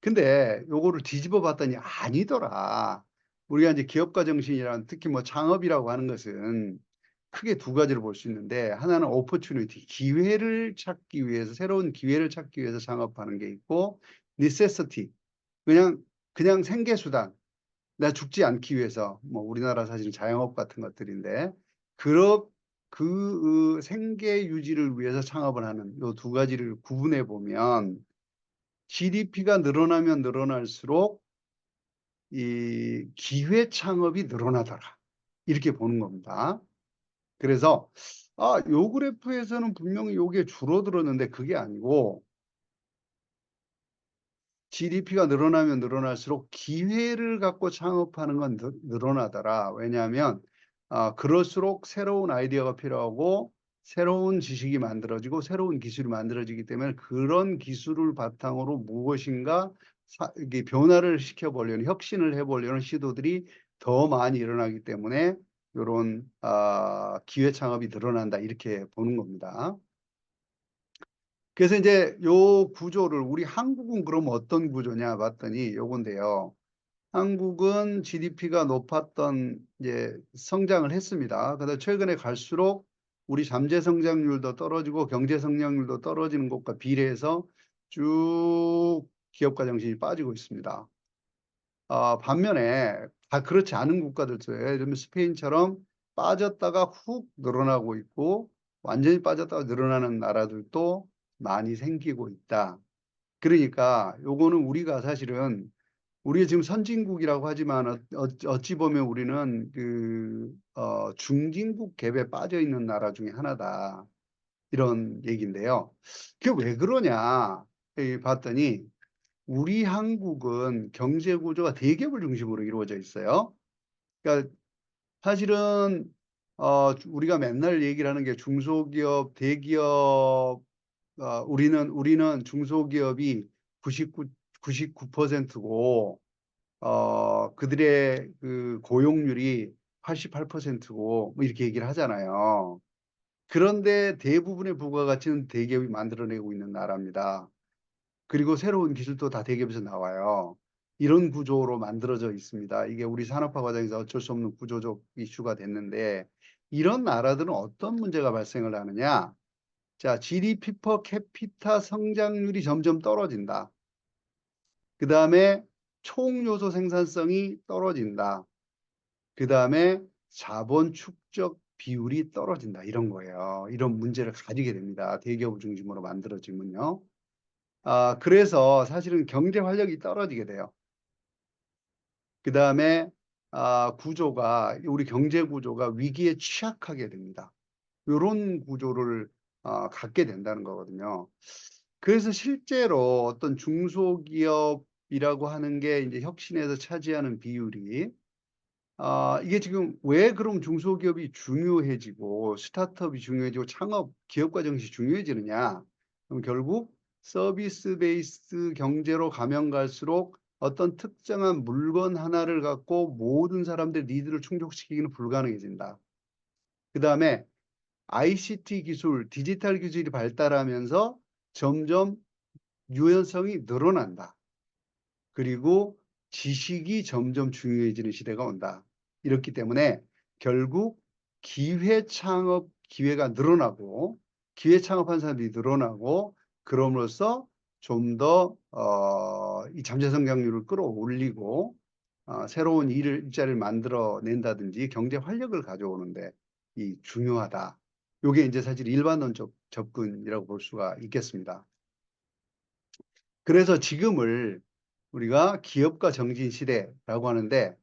근데 요거를 뒤집어 봤더니 아니더라. 우리가 이제 기업가 정신이란, 특히 뭐 창업이라고 하는 것은 크게 두 가지로 볼 수 있는데, 하나는 오퍼튜니티, 기회를 찾기 위해서, 새로운 기회를 찾기 위해서 창업하는 게 있고, 니세서티, 그냥 생계수단, 나 죽지 않기 위해서, 뭐 우리나라 사실 자영업 같은 것들인데, 그 생계 유지를 위해서 창업을 하는 요 두 가지를 구분해 보면 GDP가 늘어나면 늘어날수록 이 기회 창업이 늘어나더라. 이렇게 보는 겁니다. 그래서 요 그래프에서는 분명히 요게 줄어들었는데 그게 아니고 GDP가 늘어나면 늘어날수록 기회를 갖고 창업하는 건 늘어나더라. 왜냐하면 그럴수록 새로운 아이디어가 필요하고 새로운 지식이 만들어지고 새로운 기술이 만들어지기 때문에 그런 기술을 바탕으로 무엇인가 이게 변화를 시켜보려는 혁신을 해보려는 시도들이 더 많이 일어나기 때문에 요런 기회 창업이 늘어난다 이렇게 보는 겁니다. 그래서 이제 요 구조를 우리 한국은 그럼 어떤 구조냐 봤더니 요건데요. 한국은 GDP가 높았던 이제 성장을 했습니다. 그래서 최근에 갈수록 우리 잠재 성장률도 떨어지고 경제 성장률도 떨어지는 것과 비례해서 쭉 기업가 정신이 빠지고 있습니다. 반면에 다 그렇지 않은 국가들도 예를 들면 스페인처럼 빠졌다가 훅 늘어나고 있고 완전히 빠졌다가 늘어나는 나라들도 많이 생기고 있다. 그러니까 요거는 우리가 사실은 우리가 지금 선진국이라고 하지만 어찌 보면 우리는 중진국 갭에 빠져 있는 나라 중에 하나다. 이런 얘기인데요. 그게 왜 그러냐 봤더니 우리 한국은 경제 구조가 대기업을 중심으로 이루어져 있어요. 그러니까 사실은 우리가 맨날 얘기를 하는 게 중소기업, 대기업, 우리는 중소기업이 99%고 그들의 그 고용률이 88%고 뭐 이렇게 얘기를 하잖아요. 그런데 대부분의 부가가치는 대기업이 만들어내고 있는 나라입니다. 그리고 새로운 기술도 다 대기업에서 나와요. 이런 구조로 만들어져 있습니다. 이게 우리 산업화 과정에서 어쩔 수 없는 구조적 이슈가 됐는데 이런 나라들은 어떤 문제가 발생을 하느냐? 자, GDP per capita 성장률이 점점 떨어진다. 그 다음에 총 요소 생산성이 떨어진다. 그 다음에 자본 축적 비율이 떨어진다. 이런 거예요. 이런 문제를 가지게 됩니다. 대기업을 중심으로 만들어지면요. 그래서 사실은 경제 활력이 떨어지게 돼요. 그 다음에 구조가 우리 경제 구조가 위기에 취약하게 됩니다. 이런 구조를 갖게 된다는 거거든요. 그래서 실제로 어떤 중소기업이라고 하는 게 이제 혁신에서 차지하는 비율이 이게 지금 왜 그럼 중소기업이 중요해지고 스타트업이 중요해지고 창업 기업가 정신이 중요해지느냐? 그럼 결국 서비스 베이스 경제로 가면 갈수록 어떤 특정한 물건 하나를 갖고 모든 사람들의 니드를 충족시키기는 불가능해진다. 그 다음에 ICT 기술, 디지털 기술이 발달하면서 점점 유연성이 늘어난다. 그리고 지식이 점점 중요해지는 시대가 온다. 이렇기 때문에 결국 기회 창업 기회가 늘어나고 기회 창업한 사람들이 늘어나고 그럼으로써 좀 더 이 잠재 성장률을 끌어올리고 새로운 일자리를 만들어 낸다든지 경제 활력을 가져오는데 이 중요하다. 이게 이제 사실 일반론적 접근이라고 볼 수가 있겠습니다. 그래서 지금을 우리가 기업가 정신 시대라고 하는데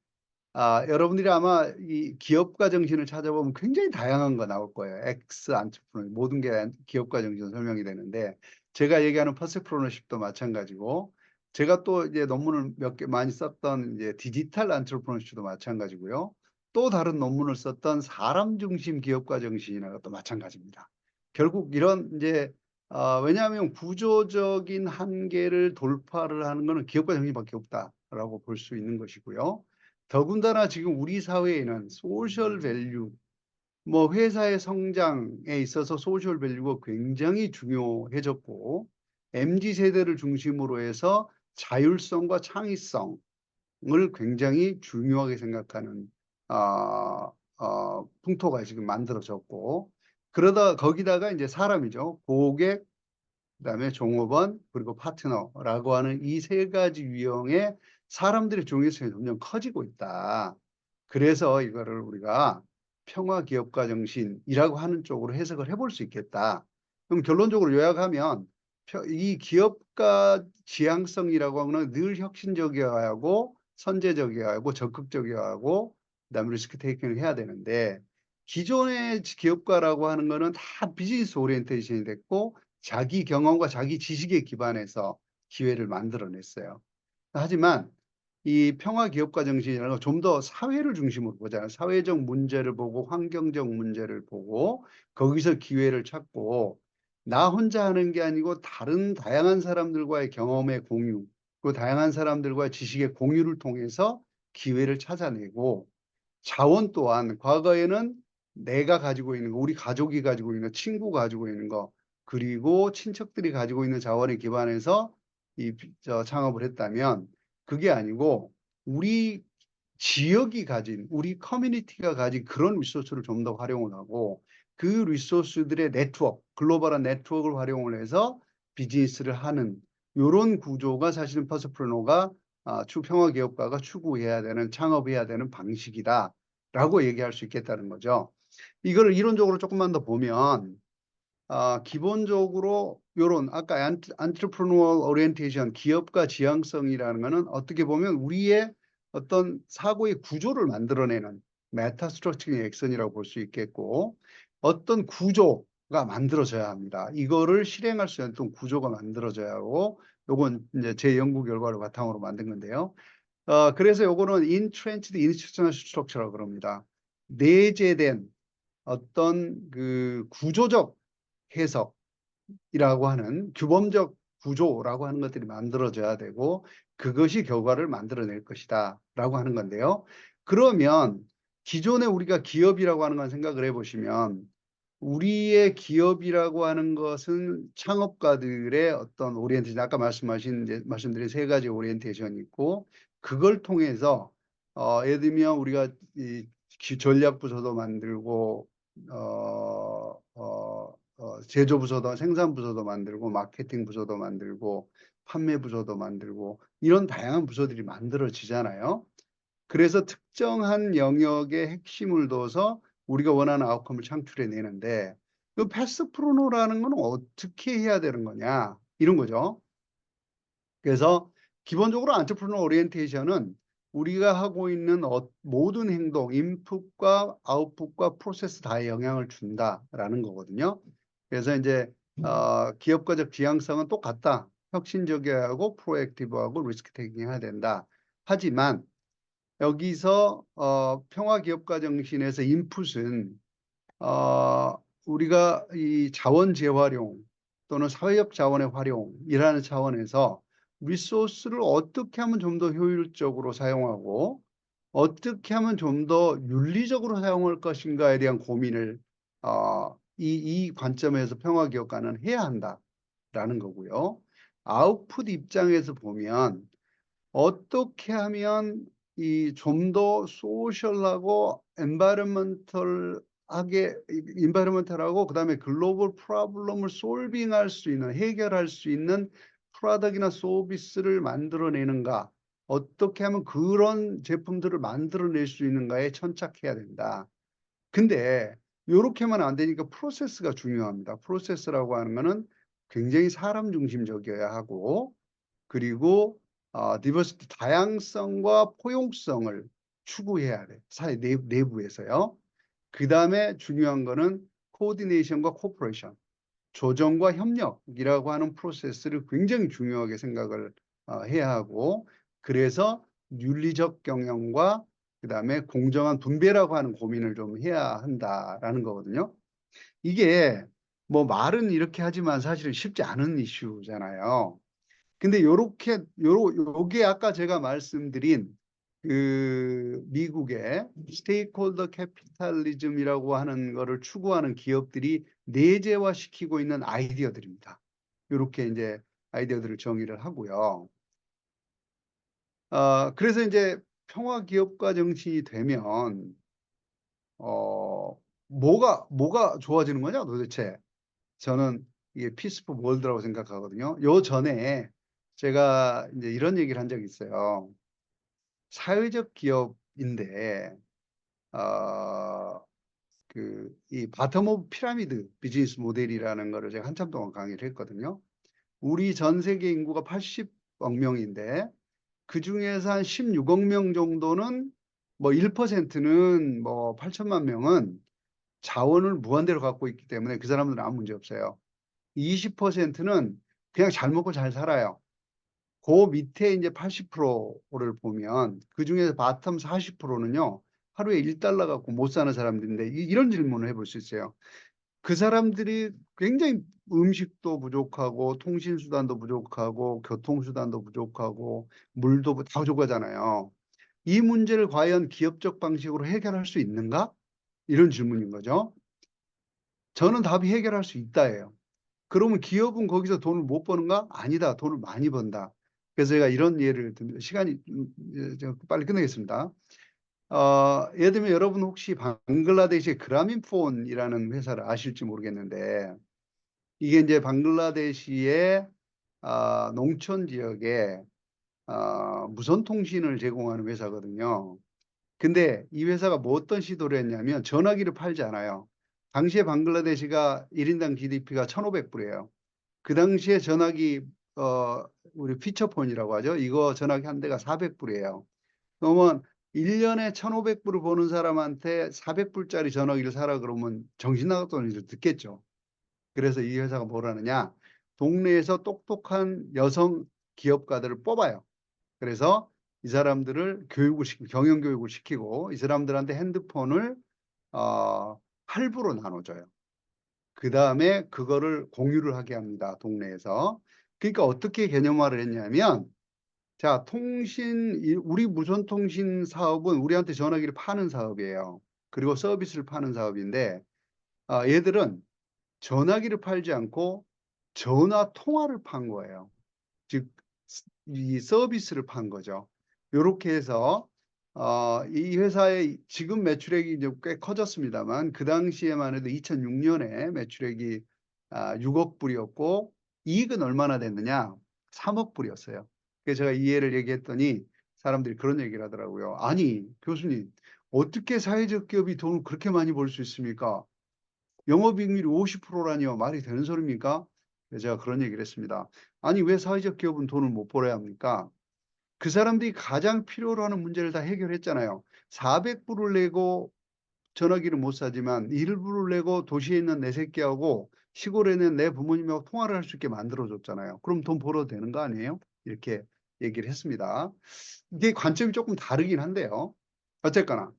여러분들이 아마 이 기업가 정신을 찾아보면 굉장히 다양한 거 나올 거예요. 엑스 안트프로너 모든 게 기업가 정신 설명이 되는데 제가 얘기하는 퍼스프로너십도 마찬가지고 제가 또 이제 논문을 몇 개 많이 썼던 이제 디지털 안트프로너십도 마찬가지고요. 또 다른 논문을 썼던 사람 중심 기업가 정신이나 것도 마찬가지입니다. 결국 이런 이제 왜냐하면 구조적인 한계를 돌파를 하는 것은 기업가 정신밖에 없다라고 볼 수 있는 것이고요. 더군다나 지금 우리 사회에는 소셜 밸류, 뭐 회사의 성장에 있어서 소셜 밸류가 굉장히 중요해졌고 MZ 세대를 중심으로 해서 자율성과 창의성을 굉장히 중요하게 생각하는 풍토가 지금 만들어졌고 그러다 거기다가 이제 사람이죠. 고객, 그다음에 종업원 그리고 파트너라고 하는 이 세 가지 유형의 사람들의 중요성이 점점 커지고 있다. 그래서 이거를 우리가 평화 기업가 정신이라고 하는 쪽으로 해석을 해볼 수 있겠다. 그럼 결론적으로 요약하면 이 기업가 지향성이라고 하는 건 늘 혁신적이어야 하고 선제적이어야 하고 적극적이어야 하고 그다음에 리스크 테이킹을 해야 되는데 기존의 기업가라고 하는 거는 다 비즈니스 오리엔테이션이 됐고 자기 경험과 자기 지식에 기반해서 기회를 만들어냈어요. 하지만 이 평화 기업가 정신이라는 건 좀 더 사회를 중심으로 보잖아요. 사회적 문제를 보고 환경적 문제를 보고 거기서 기회를 찾고 나 혼자 하는 게 아니고 다른 다양한 사람들과의 경험의 공유, 그 다양한 사람들과의 지식의 공유를 통해서 기회를 찾아내고 자원 또한 과거에는 내가 가지고 있는 거, 우리 가족이 가지고 있는 거, 친구가 가지고 있는 거, 그리고 친척들이 가지고 있는 자원에 기반해서 창업을 했다면 그게 아니고 우리 지역이 가진, 우리 커뮤니티가 가진 그런 리소스를 좀 더 활용을 하고 그 리소스들의 네트워크, 글로벌한 네트워크를 활용을 해서 비즈니스를 하는 이런 구조가 사실은 퍼스프로노가 평화기업가가 추구해야 되는, 창업해야 되는 방식이다라고 얘기할 수 있겠다는 거죠. 이걸 이론적으로 조금만 더 보면 기본적으로 요런 아까 entrepreneurial orientation, 기업가 지향성이라는 거는 어떻게 보면 우리의 어떤 사고의 구조를 만들어내는 메타 스트럭처링 액션이라고 볼 수 있겠고 어떤 구조가 만들어져야 합니다. 이거를 실행할 수 있는 어떤 구조가 만들어져야 하고 요건 이제 제 연구 결과를 바탕으로 만든 건데요. 그래서 요거는 entrenched institutional structure라고 그럽니다. 내재된 어떤 그 구조적 해석이라고 하는 규범적 구조라고 하는 것들이 만들어져야 되고 그것이 결과를 만들어낼 것이다 라고 하는 건데요. 그러면 기존에 우리가 기업이라고 하는 건 생각을 해보시면 우리의 기업이라고 하는 것은 창업가들의 어떤 오리엔테이션, 아까 말씀드린 세 가지 오리엔테이션이 있고 그걸 통해서 예를 들면 우리가 이 전략부서도 만들고 제조부서도 생산부서도 만들고 마케팅 부서도 만들고 판매 부서도 만들고 이런 다양한 부서들이 만들어지잖아요. 그래서 특정한 영역의 핵심을 둬서 우리가 원하는 아웃컴을 창출해 내는데 그 패스 프로노라는 건 어떻게 해야 되는 거냐 이런 거죠. 그래서 기본적으로 안트프로너 오리엔테이션은 우리가 하고 있는 모든 행동, 인풋과 아웃풋과 프로세스 다에 영향을 준다라는 거거든요. 그래서 이제 기업가적 지향성은 똑같다. 혁신적이어야 하고 프로액티브하고 리스크 테이킹 해야 된다. 하지만 여기서 평화기업가 정신에서 인풋은 우리가 이 자원 재활용 또는 사회적 자원의 활용이라는 차원에서 리소스를 어떻게 하면 좀 더 효율적으로 사용하고 어떻게 하면 좀 더 윤리적으로 사용할 것인가에 대한 고민을 이 관점에서 평화기업가는 해야 한다라는 거고요. 아웃풋 입장에서 보면 어떻게 하면 이 좀 더 소셜하고 엔바이러먼털하고 그다음에 글로벌 프로블럼을 솔빙할 수 있는 해결할 수 있는 프로덕트나 서비스를 만들어내는가 어떻게 하면 그런 제품들을 만들어낼 수 있는가에 천착해야 된다. 근데 이렇게만 안 되니까 프로세스가 중요합니다. 프로세스라고 하는 거는 굉장히 사람 중심적이어야 하고 그리고 디버시티 다양성과 포용성을 추구해야 돼. 사회 내부에서요. 그 다음에 중요한 거는 코디네이션과 코퍼레이션, 조정과 협력이라고 하는 프로세스를 굉장히 중요하게 생각을 해야 하고 그래서 윤리적 경영과 그 다음에 공정한 분배라고 하는 고민을 좀 해야 한다라는 거거든요. 이게 뭐 말은 이렇게 하지만 사실은 쉽지 않은 이슈잖아요. 근데 요게 아까 제가 말씀드린 그 미국의 스테이크홀더 캐피탈리즘이라고 하는 거를 추구하는 기업들이 내재화시키고 있는 아이디어들입니다. 이렇게 이제 아이디어들을 정의를 하고요. 그래서 이제 평화 기업가 정신이 되면 뭐가 좋아지는 거냐 도대체? 저는 이게 피스풀 월드라고 생각하거든요. 요 전에 제가 이제 이런 얘기를 한 적이 있어요. 사회적 기업인데, 어, 이 바텀 오브 피라미드 비즈니스 모델이라는 거를 제가 한참 동안 강의를 했거든요. 우리 전 세계 인구가 80억 명인데 그중에서 한 16억 명 정도는 뭐 1%는 뭐 8천만 명은 자원을 무한대로 갖고 있기 때문에 그 사람들은 아무 문제 없어요. 20%는 그냥 잘 먹고 잘 살아요. 그 밑에 이제 80%를 보면 그 중에서 바텀 40%는요, 하루에 1달러 갖고 못 사는 사람들인데 이런 질문을 해볼 수 있어요. 그 사람들이 굉장히 음식도 부족하고 통신수단도 부족하고 교통수단도 부족하고 물도 다 부족하잖아요. 이 문제를 과연 기업적 방식으로 해결할 수 있는가? 이런 질문인 거죠. 저는 답이 해결할 수 있다예요. 그러면 기업은 거기서 돈을 못 버는가? 아니다. 돈을 많이 번다. 그래서 제가 이런 예를 듭니다. 시간이 제가 빨리 끝내겠습니다. 예를 들면 여러분 혹시 방글라데시의 그라민폰이라는 회사를 아실지 모르겠는데 이게 이제 방글라데시의 농촌 지역에 무선 통신을 제공하는 회사거든요. 근데 이 회사가 뭐 어떤 시도를 했냐면 전화기를 팔지 않아요. 당시에 방글라데시가 1인당 GDP가 1,500불이에요. 그 당시에 전화기 우리 피처폰이라고 하죠. 이거 전화기 한 대가 400불이에요. 그러면 1년에 1,500불을 버는 사람한테 400불짜리 전화기를 사라 그러면 정신 나갔다는 소리 듣겠죠. 그래서 이 회사가 뭘 하느냐? 동네에서 똑똑한 여성 기업가들을 뽑아요. 그래서 이 사람들을 경영 교육을 시키고 이 사람들한테 핸드폰을 할부로 나눠줘요. 그 다음에 그거를 공유를 하게 합니다. 동네에서. 그러니까 어떻게 개념화를 했냐면, 자, 우리 무선통신 사업은 우리한테 전화기를 파는 사업이에요. 그리고 서비스를 파는 사업인데, 얘들은 전화기를 팔지 않고 전화 통화를 판 거예요. 즉, 이 서비스를 판 거죠. 이렇게 해서 이 회사의 지금 매출액이 이제 꽤 커졌습니다만 그 당시에만 해도 2006년에 매출액이 6억 불이었고 이익은 얼마나 됐느냐? 3억 불이었어요. 그래서 제가 이 예를 얘기했더니 사람들이 그런 얘기를 하더라고요. 아니, 교수님, 어떻게 사회적 기업이 돈을 그렇게 많이 벌 수 있습니까? 영업이익률이 50%라니요. 말이 되는 소리입니까? 그래서 제가 그런 얘기를 했습니다. 아니, 왜 사회적 기업은 돈을 못 벌어야 합니까? 그 사람들이 가장 필요로 하는 문제를 다 해결했잖아요. 400불을 내고 전화기를 못 사지만 1불을 내고 도시에 있는 내 새끼하고 시골에 있는 내 부모님하고 통화를 할 수 있게 만들어줬잖아요. 그럼 돈 벌어도 되는 거 아니에요? 이렇게 얘기를 했습니다. 이게 관점이 조금 다르긴 한데요. 어쨌거나.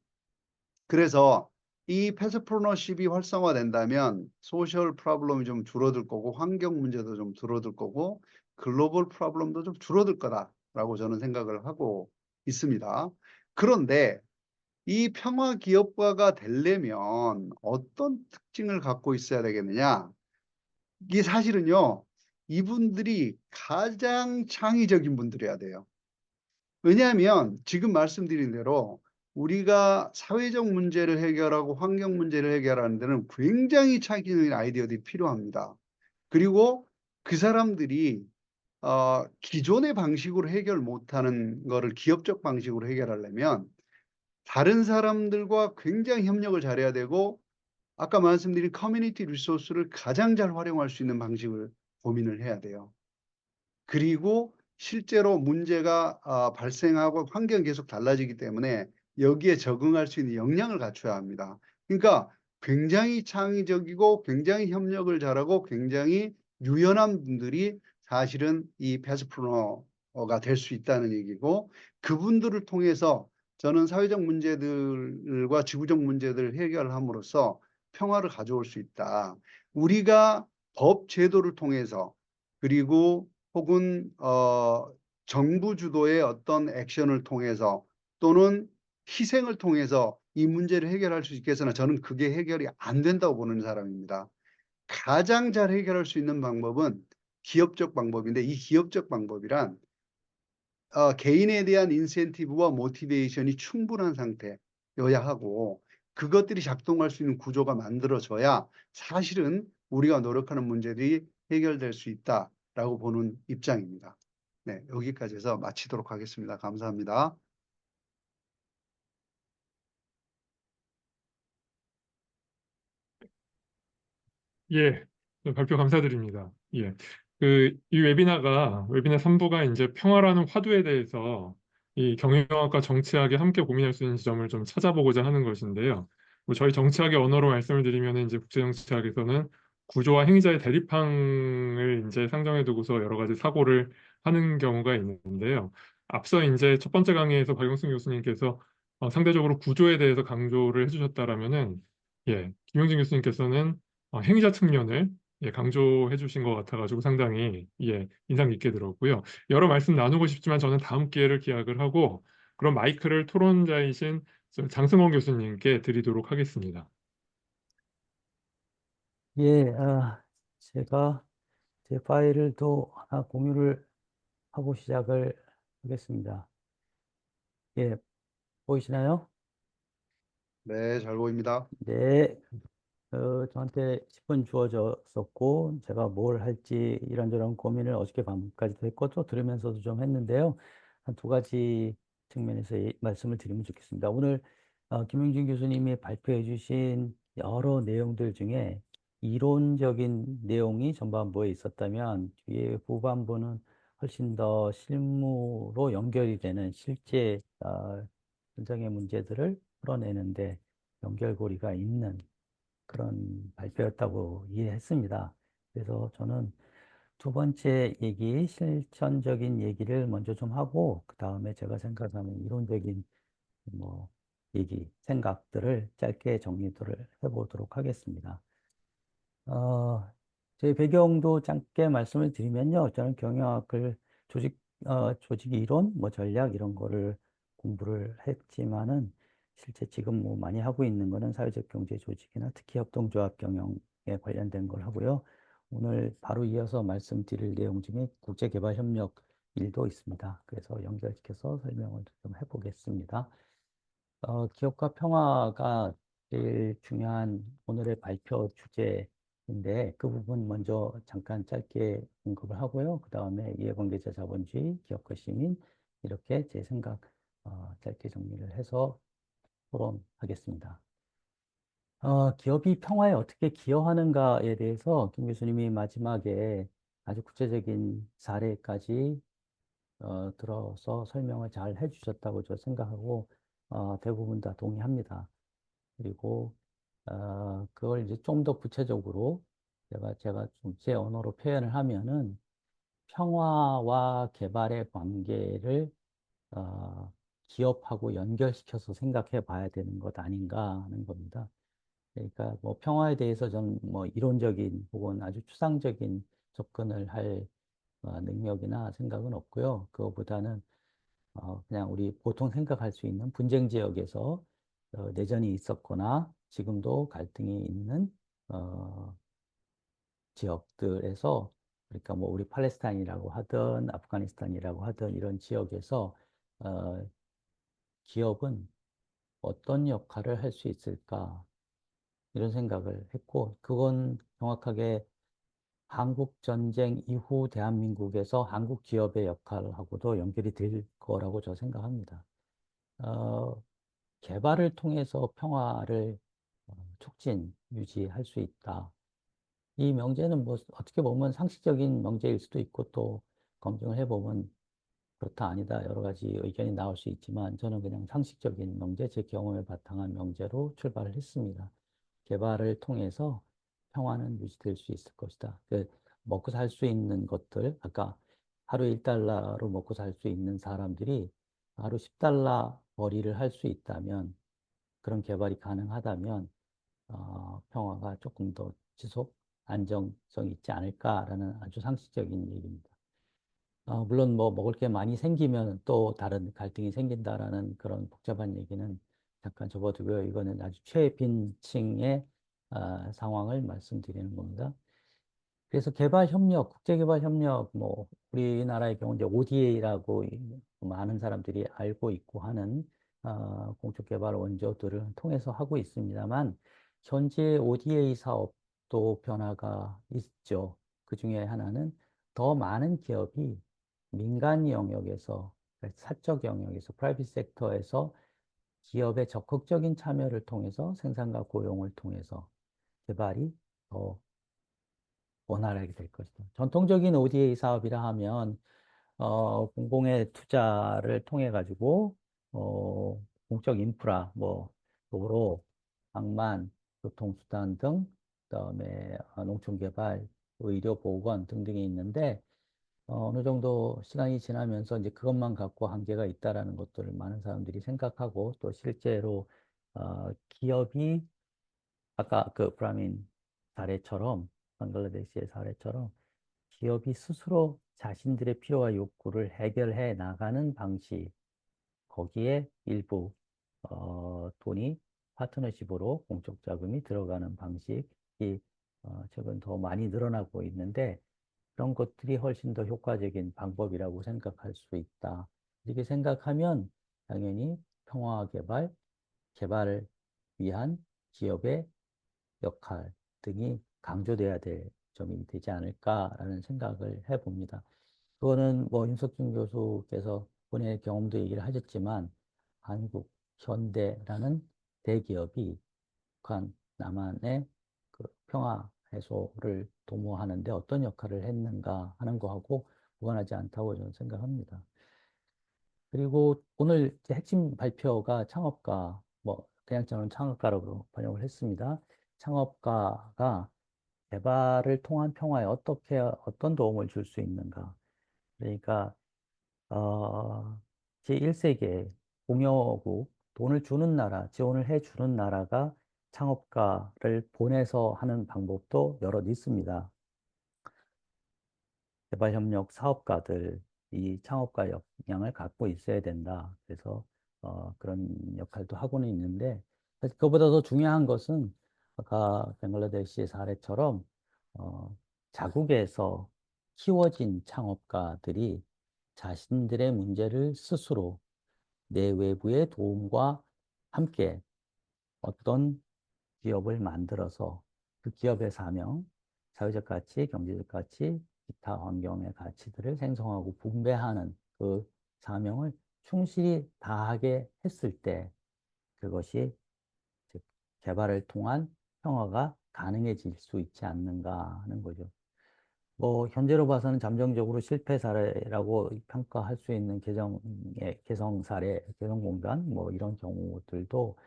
그래서 이 패스프로너십이 활성화된다면 소셜 프로블럼이 좀 줄어들 거고 환경 문제도 좀 줄어들 거고 글로벌 프로블럼도 좀 줄어들 거다라고 저는 생각을 하고 있습니다. 그런데 이 평화 기업가가 되려면 어떤 특징을 갖고 있어야 되겠느냐? 이게 사실은요, 이분들이 가장 창의적인 분들이어야 돼요. 왜냐하면 지금 말씀드린 대로 우리가 사회적 문제를 해결하고 환경 문제를 해결하는 데는 굉장히 창의적인 아이디어들이 필요합니다. 그리고 그 사람들이 기존의 방식으로 해결 못하는 거를 기업적 방식으로 해결하려면 다른 사람들과 굉장히 협력을 잘해야 되고 아까 말씀드린 커뮤니티 리소스를 가장 잘 활용할 수 있는 방식을 고민을 해야 돼요. 그리고 실제로 문제가 발생하고 환경이 계속 달라지기 때문에 여기에 적응할 수 있는 역량을 갖춰야 합니다. 그러니까 굉장히 창의적이고 굉장히 협력을 잘하고 굉장히 유연한 분들이 사실은 이 패스프로너가 될 수 있다는 얘기고 그분들을 통해서 저는 사회적 문제들과 지구적 문제들을 해결함으로써 평화를 가져올 수 있다. 우리가 법 제도를 통해서 그리고 혹은 정부 주도의 어떤 액션을 통해서 또는 희생을 통해서 이 문제를 해결할 수 있겠으나 저는 그게 해결이 안 된다고 보는 사람입니다. 가장 잘 해결할 수 있는 방법은 기업적 방법인데 이 기업적 방법이란 개인에 대한 인센티브와 모티베이션이 충분한 상태여야 하고 그것들이 작동할 수 있는 구조가 만들어져야 사실은 우리가 노력하는 문제들이 해결될 수 있다라고 보는 입장입니다. 네, 여기까지 해서 마치도록 하겠습니다. 감사합니다. 예, 발표 감사드립니다. 예. 이 웨비나 3부가 이제 평화라는 화두에 대해서 이 경영학과 정치학이 함께 고민할 수 있는 지점을 좀 찾아보고자 하는 것인데요. 뭐 저희 정치학의 언어로 말씀을 드리면 이제 국제정치학에서는 구조와 행위자의 대립항을 이제 상정해 두고서 여러 가지 사고를 하는 경우가 있는데요. 앞서 이제 첫 번째 강의에서 박영순 교수님께서 상대적으로 구조에 대해서 강조를 해주셨다라면은 김용진 교수님께서는 행위자 측면을 강조해 주신 것 같아가지고 상당히 인상 깊게 들었고요. 여러 말씀 나누고 싶지만 저는 다음 기회를 기약을 하고 그럼 마이크를 토론자이신 장승원 교수님께 드리도록 하겠습니다. 예, 제가 제 파일을 또 하나 공유를 하고 시작을 하겠습니다. 예, 보이시나요? 네, 잘 보입니다. 네, 저한테 10분 주어졌었고, 제가 뭘 할지 이런저런 고민을 어저께 밤까지도 했고, 또 들으면서도 좀 했는데요. 한 두 가지 측면에서 말씀을 드리면 좋겠습니다. 오늘 김용진 교수님이 발표해 주신 여러 내용들 중에 이론적인 내용이 전반부에 있었다면, 뒤에 후반부는 훨씬 더 실무로 연결이 되는 실제 현장의 문제들을 풀어내는데 연결고리가 있는 그런 발표였다고 이해했습니다. 그래서 저는 두 번째 얘기, 실천적인 얘기를 먼저 좀 하고, 그 다음에 제가 생각하는 이론적인 뭐 얘기, 생각들을 짧게 정리를 해보도록 하겠습니다. 어, 제 배경도 짧게 말씀을 드리면요. 저는 경영학을 조직, 조직 이론, 뭐 전략 이런 거를 공부를 했지만은 실제 지금 뭐 많이 하고 있는 거는 사회적 경제 조직이나 특히 협동조합 경영에 관련된 걸 하고요. 오늘 바로 이어서 말씀드릴 내용 중에 국제개발협력 일도 있습니다. 그래서 연결시켜서 설명을 좀 해보겠습니다. 기업과 평화가 제일 중요한 오늘의 발표 주제인데 그 부분 먼저 잠깐 짧게 언급을 하고요. 그 다음에 이해관계자 자본주의, 기업과 시민 이렇게 제 생각 짧게 정리를 해서 토론하겠습니다. 기업이 평화에 어떻게 기여하는가에 대해서 김 교수님이 마지막에 아주 구체적인 사례까지 들어서 설명을 잘 해주셨다고 저 생각하고 대부분 다 동의합니다. 그리고 그걸 이제 좀 더 구체적으로 제가 좀 제 언어로 표현을 하면은 평화와 개발의 관계를 어, 기업하고 연결시켜서 생각해 봐야 되는 것 아닌가 하는 겁니다. 그러니까 뭐 평화에 대해서 저는 뭐 이론적인 혹은 아주 추상적인 접근을 할 능력이나 생각은 없고요. 그거보다는 그냥 우리 보통 생각할 수 있는 분쟁 지역에서 내전이 있었거나 지금도 갈등이 있는 어, 지역들에서 그러니까 뭐 우리 팔레스타인이라고 하든 아프가니스탄이라고 하든 이런 지역에서 어, 기업은 어떤 역할을 할 수 있을까 이런 생각을 했고 그건 정확하게 한국 전쟁 이후 대한민국에서 한국 기업의 역할하고도 연결이 될 거라고 저 생각합니다. 어, 개발을 통해서 평화를 촉진, 유지할 수 있다. 이 명제는 뭐 어떻게 보면 상식적인 명제일 수도 있고 또 검증을 해보면 그렇다 아니다 여러 가지 의견이 나올 수 있지만 저는 그냥 상식적인 명제, 제 경험에 바탕한 명제로 출발을 했습니다. 개발을 통해서 평화는 유지될 수 있을 것이다. 먹고 살 수 있는 것들, 아까 하루 1달러로 먹고 살 수 있는 사람들이 하루 10달러 벌이를 할 수 있다면 그런 개발이 가능하다면 평화가 조금 더 지속 안정성 있지 않을까라는 아주 상식적인 얘기입니다. 물론 뭐 먹을 게 많이 생기면 또 다른 갈등이 생긴다라는 그런 복잡한 얘기는 잠깐 접어두고요. 이거는 아주 최빈층의 상황을 말씀드리는 겁니다. 그래서 개발 협력, 국제 개발 협력, 뭐 우리나라의 경우 이제 ODA라고 많은 사람들이 알고 있고 하는 공적 개발 원조들을 통해서 하고 있습니다만 현재 ODA 사업도 변화가 있죠. 그 중에 하나는 더 많은 기업이 민간 영역에서 사적 영역에서 프라이빗 섹터에서 기업의 적극적인 참여를 통해서 생산과 고용을 통해서 개발이 더 원활하게 될 것이다. 전통적인 ODA 사업이라 하면 공공의 투자를 통해 가지고 공적 인프라, 뭐 도로, 방만, 교통수단 등, 그다음에 농촌개발, 의료, 보건 등등이 있는데 어느 정도 시간이 지나면서 이제 그것만 갖고 한계가 있다라는 것들을 많은 사람들이 생각하고 또 실제로 기업이 아까 그 브라민 사례처럼 방글라데시의 사례처럼 기업이 스스로 자신들의 필요와 욕구를 해결해 나가는 방식, 거기에 일부 돈이 파트너십으로 공적 자금이 들어가는 방식이 최근 더 많이 늘어나고 있는데 그런 것들이 훨씬 더 효과적인 방법이라고 생각할 수 있다. 이렇게 생각하면 당연히 평화 개발, 개발을 위한 기업의 역할 등이 강조돼야 될 점이 되지 않을까라는 생각을 해봅니다. 그거는 뭐 윤석준 교수께서 본인의 경험도 얘기를 하셨지만 한국 현대라는 대기업이 북한 남한의 그 평화 해소를 도모하는데 어떤 역할을 했는가 하는 거하고 무관하지 않다고 저는 생각합니다. 그리고 오늘 이제 핵심 발표가 창업가, 뭐 그냥 저는 창업가라고 번역을 했습니다. 창업가가 개발을 통한 평화에 어떤 도움을 줄 수 있는가. 그러니까 제1세기에 공여국, 돈을 주는 나라, 지원을 해주는 나라가 창업가를 보내서 하는 방법도 여럿 있습니다. 개발협력 사업가들, 이 창업가 역량을 갖고 있어야 된다. 그래서 그런 역할도 하고는 있는데, 사실 그보다 더 중요한 것은 아까 벵글라데시의 사례처럼 자국에서 키워진 창업가들이 자신들의 문제를 스스로 내외부의 도움과 함께 어떤 기업을 만들어서 그 기업의 사명, 사회적 가치, 경제적 가치, 기타 환경의 가치들을 생성하고 분배하는 그 사명을 충실히 다하게 했을 때 그것이 즉 개발을 통한 평화가 가능해질 수 있지 않는가 하는 거죠. 뭐 현재로 봐서는 잠정적으로 실패 사례라고 평가할 수 있는 개성 사례, 개성 공단 뭐 이런 경우들도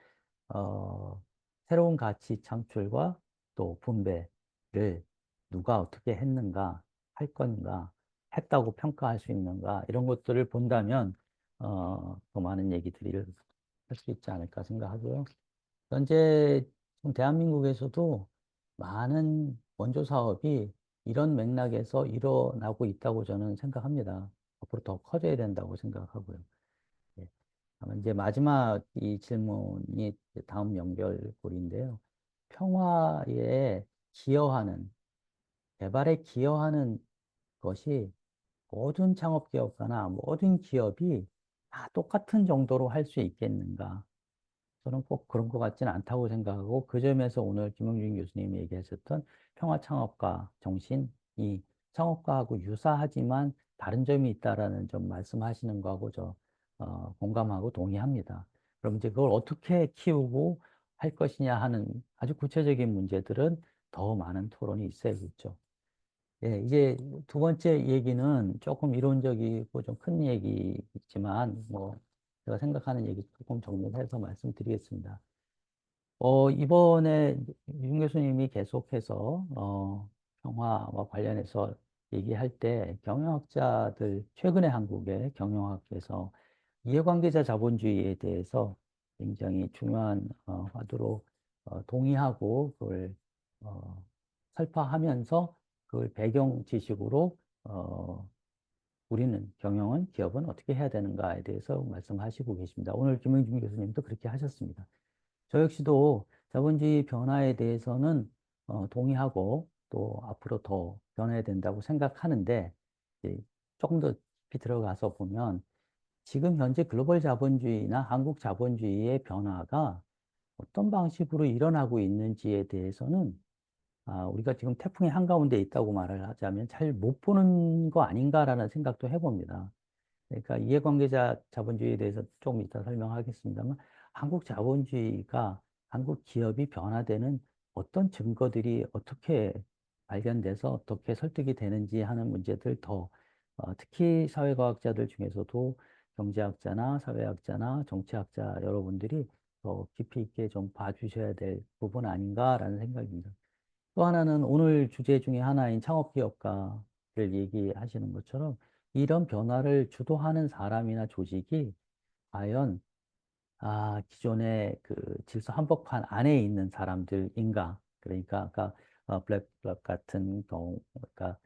어, 새로운 가치 창출과 또 분배를 누가 어떻게 했는가, 할 건가, 했다고 평가할 수 있는가 이런 것들을 본다면 더 많은 얘기들을 할 수 있지 않을까 생각하고요. 현재 지금 대한민국에서도 많은 원조 사업이 이런 맥락에서 일어나고 있다고 저는 생각합니다. 앞으로 더 커져야 된다고 생각하고요. 예. 아마 이제 마지막 이 질문이 이제 다음 연결고리인데요. 평화에 기여하는, 개발에 기여하는 것이 모든 창업기업가나 모든 기업이 다 똑같은 정도로 할 수 있겠는가? 저는 꼭 그런 것 같지는 않다고 생각하고 그 점에서 오늘 김영준 교수님이 얘기하셨던 평화창업가 정신이 창업가하고 유사하지만 다른 점이 있다라는 점 말씀하시는 거하고 공감하고 동의합니다. 그럼 이제 그걸 어떻게 키우고 할 것이냐 하는 아주 구체적인 문제들은 더 많은 토론이 있어야겠죠. 예, 이제 두 번째 얘기는 조금 이론적이고 좀 큰 얘기지만 뭐 제가 생각하는 얘기 조금 정리해서 말씀드리겠습니다. 이번에 윤 교수님이 계속해서 평화와 관련해서 얘기할 때 경영학자들, 최근에 한국의 경영학에서 이해관계자 자본주의에 대해서 굉장히 중요한 화두로 동의하고 그걸 어, 설파하면서 그걸 배경 지식으로 우리는 경영은 기업은 어떻게 해야 되는가에 대해서 말씀하시고 계십니다. 오늘 김영준 교수님도 그렇게 하셨습니다. 저 역시도 자본주의 변화에 대해서는 동의하고 또 앞으로 더 변해야 된다고 생각하는데 이제 조금 더 깊이 들어가서 보면 지금 현재 글로벌 자본주의나 한국 자본주의의 변화가 어떤 방식으로 일어나고 있는지에 대해서는 우리가 지금 태풍의 한가운데 있다고 말을 하자면 잘 못 보는 거 아닌가라는 생각도 해봅니다. 그러니까 이해관계자 자본주의에 대해서 조금 이따 설명하겠습니다만 한국 자본주의가 한국 기업이 변화되는 어떤 증거들이 어떻게 발견돼서 어떻게 설득이 되는지 하는 문제들 특히 사회과학자들 중에서도 경제학자나 사회학자나 정치학자 여러분들이 더 깊이 있게 좀 봐주셔야 될 부분 아닌가라는 생각입니다. 또 하나는 오늘 주제 중에 하나인 창업기업가를 얘기하시는 것처럼 이런 변화를 주도하는 사람이나 조직이 과연 기존의 그 질서 한복판 안에 있는 사람들인가? 그러니까 아까 블랙록 같은 경우, 그러니까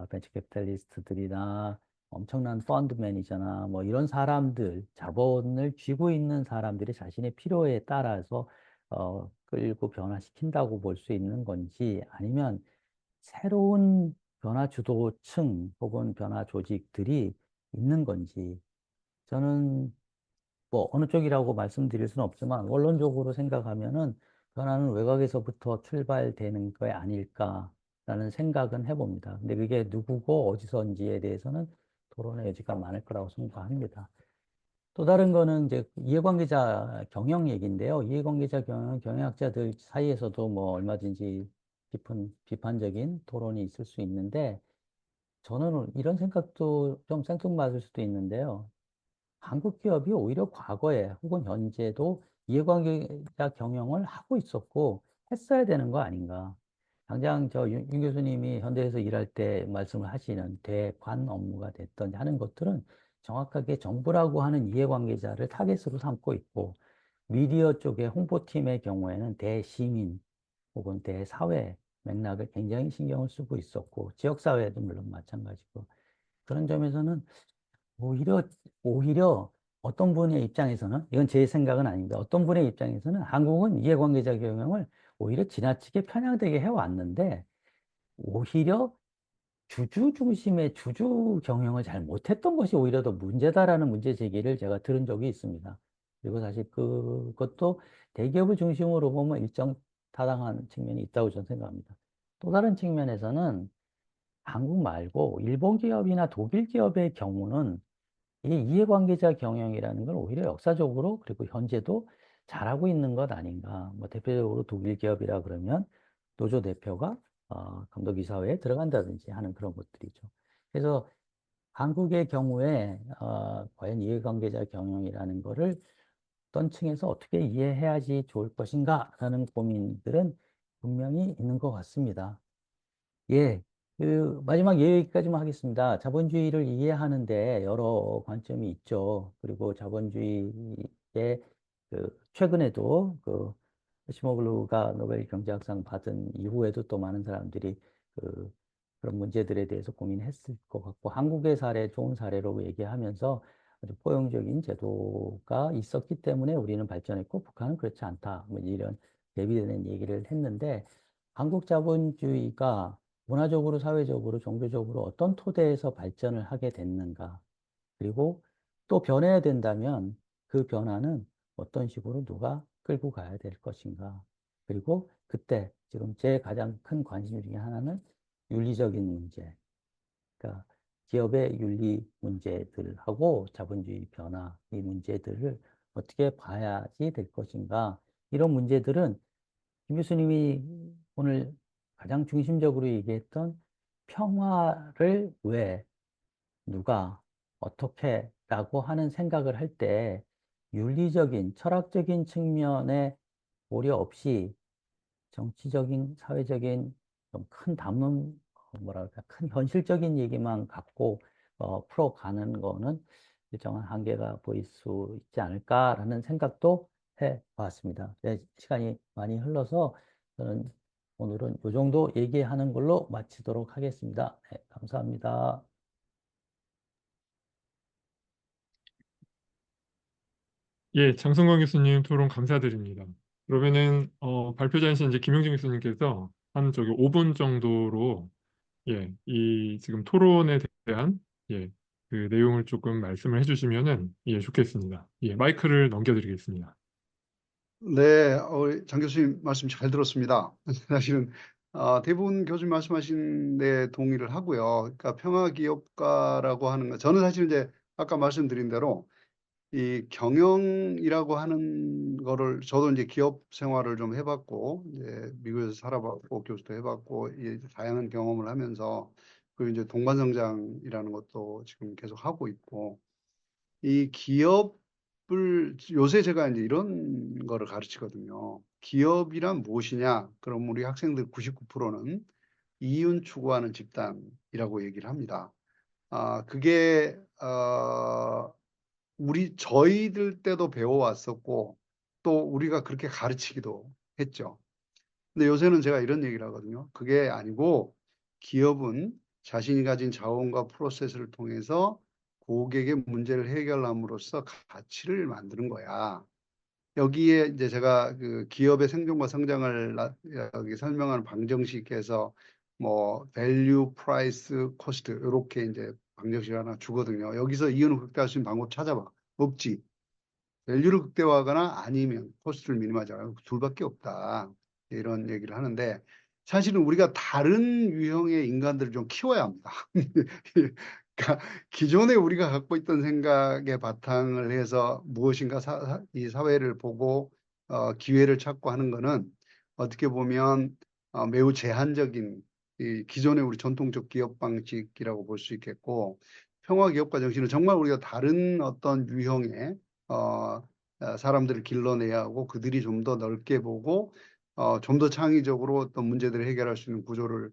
벤처 캐피탈리스트들이나 엄청난 펀드 매니저나 뭐 이런 사람들, 자본을 쥐고 있는 사람들이 자신의 필요에 따라서 끌고 변화시킨다고 볼 수 있는 건지, 아니면 새로운 변화 주도층 혹은 변화 조직들이 있는 건지, 저는 뭐 어느 쪽이라고 말씀드릴 수는 없지만 원론적으로 생각하면은 변화는 외곽에서부터 출발되는 게 아닐까라는 생각은 해봅니다. 근데 그게 누구고 어디서인지에 대해서는 토론의 여지가 많을 거라고 생각합니다. 또 다른 거는 이제 이해관계자 경영 얘기인데요. 이해관계자 경영, 경영학자들 사이에서도 뭐 얼마든지 깊은 비판적인 토론이 있을 수 있는데, 저는 이런 생각도 좀 생뚱맞을 수도 있는데요. 한국 기업이 오히려 과거에 혹은 현재도 이해관계자 경영을 하고 있었고 했어야 되는 거 아닌가. 당장 윤 교수님이 현대에서 일할 때 말씀을 하시는 대관 업무가 됐던 하는 것들은 정확하게 정부라고 하는 이해관계자를 타겟으로 삼고 있고, 미디어 쪽의 홍보팀의 경우에는 대시민 혹은 대사회 맥락을 굉장히 신경을 쓰고 있었고, 지역사회도 물론 마찬가지고, 그런 점에서는 오히려, 오히려 어떤 분의 입장에서는, 이건 제 생각은 아닌데, 어떤 분의 입장에서는 한국은 이해관계자 경영을 오히려 지나치게 편향되게 해왔는데, 오히려 주주 중심의 주주 경영을 잘 못했던 것이 오히려 더 문제다라는 문제 제기를 제가 들은 적이 있습니다. 그리고 사실 그것도 대기업을 중심으로 보면 일정 타당한 측면이 있다고 저는 생각합니다. 또 다른 측면에서는 한국 말고 일본 기업이나 독일 기업의 경우는 이 이해관계자 경영이라는 걸 오히려 역사적으로 그리고 현재도 잘하고 있는 것 아닌가. 뭐 대표적으로 독일 기업이라 그러면 노조 대표가 감독이사회에 들어간다든지 하는 그런 것들이죠. 그래서 한국의 경우에 과연 이해관계자 경영이라는 거를 어떤 층에서 어떻게 이해해야지 좋을 것인가라는 고민들은 분명히 있는 것 같습니다. 예, 마지막 얘기까지만 하겠습니다. 자본주의를 이해하는데 여러 관점이 있죠. 그리고 자본주의의 최근에도 시모글루가 노벨 경제학상 받은 이후에도 또 많은 사람들이 그, 그런 문제들에 대해서 고민했을 것 같고, 한국의 사례, 좋은 사례로 얘기하면서 아주 포용적인 제도가 있었기 때문에 우리는 발전했고, 북한은 그렇지 않다. 뭐 이런 대비되는 얘기를 했는데, 한국 자본주의가 문화적으로, 사회적으로, 종교적으로 어떤 토대에서 발전을 하게 됐는가. 그리고 또 변해야 된다면 그 변화는 어떤 식으로 누가 끌고 가야 될 것인가. 그리고 그때 지금 제 가장 큰 관심 중에 하나는 윤리적인 문제. 그러니까 기업의 윤리 문제들하고 자본주의 변화, 이 문제들을 어떻게 봐야지 될 것인가. 이런 문제들은 김 교수님이 오늘 가장 중심적으로 얘기했던 평화를 왜, 누가, 어떻게라고 하는 생각을 할 때 윤리적인, 철학적인 측면에 고려 없이 정치적인, 사회적인 좀 큰 담론, 뭐랄까, 큰 현실적인 얘기만 갖고 풀어가는 거는 일정한 한계가 보일 수 있지 않을까라는 생각도 해 봤습니다. 네, 시간이 많이 흘러서 저는 오늘은 이 정도 얘기하는 걸로 마치도록 하겠습니다. 네, 감사합니다. 예, 장성광 교수님 토론 감사드립니다. 그러면은 발표자이신 이제 김용진 교수님께서 한 저기 5분 정도로 예, 이 지금 토론에 대한 예, 그 내용을 조금 말씀을 해주시면은 예, 좋겠습니다. 예, 마이크를 넘겨드리겠습니다. 네, 장 교수님 말씀 잘 들었습니다. 사실은 대부분 교수님 말씀하신 데 동의를 하고요. 그러니까 평화기업가라고 하는 거, 저는 사실 이제 아까 말씀드린 대로 이 경영이라고 하는 거를 저도 이제 기업 생활을 좀 해봤고 이제 미국에서 살아봤고 교수도 해봤고 이 다양한 경험을 하면서 그리고 이제 동반성장이라는 것도 지금 계속 하고 있고 이 기업을 요새 제가 이제 이런 거를 가르치거든요. 기업이란 무엇이냐? 그럼 우리 학생들 99%는 이윤 추구하는 집단이라고 얘기를 합니다. 그게 저희들 때도 배워왔었고 또 우리가 그렇게 가르치기도 했죠. 근데 요새는 제가 이런 얘기를 하거든요. 그게 아니고 기업은 자신이 가진 자원과 프로세스를 통해서 고객의 문제를 해결함으로써 가치를 만드는 거야. 여기에 이제 제가 그 기업의 생존과 성장을 여기 설명하는 방정식에서 뭐 value, price, cost 이렇게 이제 방정식 하나 주거든요. 여기서 이윤을 극대화할 수 있는 방법 찾아봐. 없지. 밸류를 극대화하거나 아니면 코스트를 미니마이즈하거나 그 둘밖에 없다. 이런 얘기를 하는데 사실은 우리가 다른 유형의 인간들을 좀 키워야 합니다. 그러니까 기존에 우리가 갖고 있던 생각에 바탕을 해서 무엇인가 이 사회를 보고 기회를 찾고 하는 거는 어떻게 보면 매우 제한적인 이 기존의 우리 전통적 기업 방식이라고 볼 수 있겠고 평화 기업가 정신은 정말 우리가 다른 어떤 유형의 사람들을 길러내야 하고 그들이 좀 더 넓게 보고 좀 더 창의적으로 어떤 문제들을 해결할 수 있는 구조를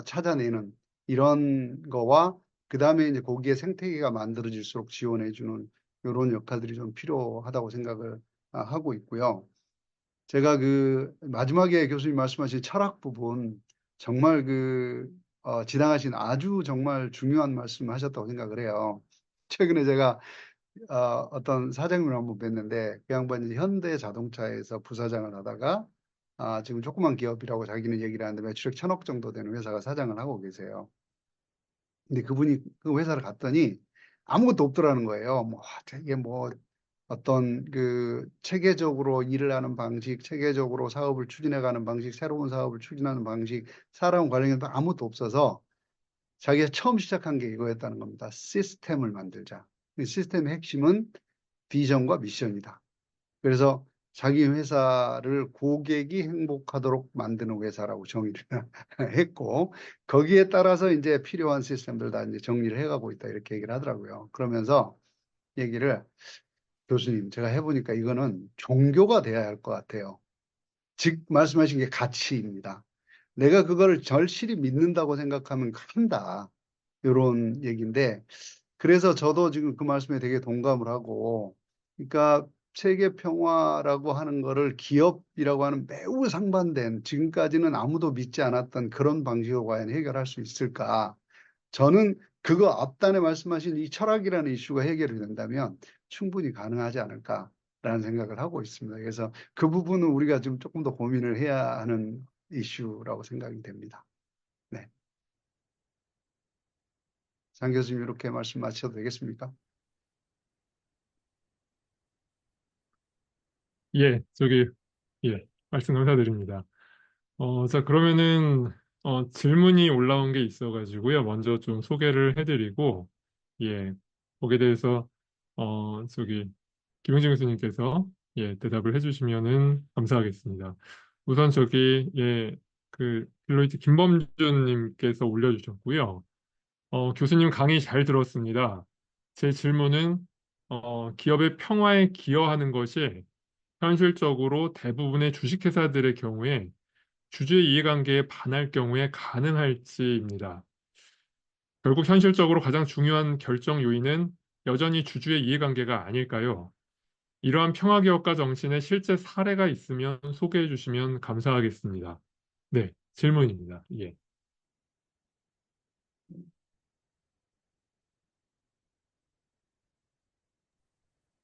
찾아내는 이런 거와 그 다음에 이제 거기에 생태계가 만들어질수록 지원해주는 이런 역할들이 좀 필요하다고 생각을 하고 있고요. 제가 그 마지막에 교수님 말씀하신 철학 부분 정말 지당하신 아주 정말 중요한 말씀을 하셨다고 생각을 해요. 최근에 제가 어떤 사장님을 한번 뵀는데 그 양반이 현대 자동차에서 부사장을 하다가 지금 조그만 기업이라고 자기는 얘기를 하는데 매출액 1,000억 정도 되는 회사가 사장을 하고 계세요. 근데 그분이 그 회사를 갔더니 아무것도 없더라는 거예요. 뭐 이게 뭐 어떤 그 체계적으로 일을 하는 방식, 체계적으로 사업을 추진해가는 방식, 새로운 사업을 추진하는 방식, 사람 관련해서 아무것도 없어서 자기가 처음 시작한 게 이거였다는 겁니다. 시스템을 만들자. 이 시스템의 핵심은 비전과 미션이다. 그래서 자기 회사를 고객이 행복하도록 만드는 회사라고 정의를 했고 거기에 따라서 이제 필요한 시스템들 다 이제 정리를 해가고 있다 이렇게 얘기를 하더라고요. 그러면서 얘기를 교수님 제가 해보니까 이거는 종교가 돼야 할 것 같아요. 즉 말씀하신 게 가치입니다. 내가 그거를 절실히 믿는다고 생각하면 한다. 이런 얘기인데 그래서 저도 지금 그 말씀에 되게 동감을 하고 그러니까 세계 평화라고 하는 거를 기업이라고 하는 매우 상반된 지금까지는 아무도 믿지 않았던 그런 방식으로 과연 해결할 수 있을까? 저는 그거 앞단에 말씀하신 이 철학이라는 이슈가 해결이 된다면 충분히 가능하지 않을까라는 생각을 하고 있습니다. 그래서 그 부분은 우리가 좀 조금 더 고민을 해야 하는 이슈라고 생각이 됩니다. 네. 장 교수님 이렇게 말씀 마쳐도 되겠습니까? 예, 예, 말씀 감사드립니다. 자, 그러면은, 질문이 올라온 게 있어가지고요. 먼저 좀 소개를 해드리고, 예, 거기에 대해서, 김영진 교수님께서, 예, 대답을 해주시면은 감사하겠습니다. 우선 예, 딜로이트 김범준님께서 올려주셨고요. 교수님 강의 잘 들었습니다. 제 질문은, 기업의 평화에 기여하는 것이 현실적으로 대부분의 주식회사들의 경우에 주주의 이해관계에 반할 경우에 가능할지입니다. 결국 현실적으로 가장 중요한 결정 요인은 여전히 주주의 이해관계가 아닐까요? 이러한 평화기업가 정신의 실제 사례가 있으면 소개해 주시면 감사하겠습니다. 네, 질문입니다. 예.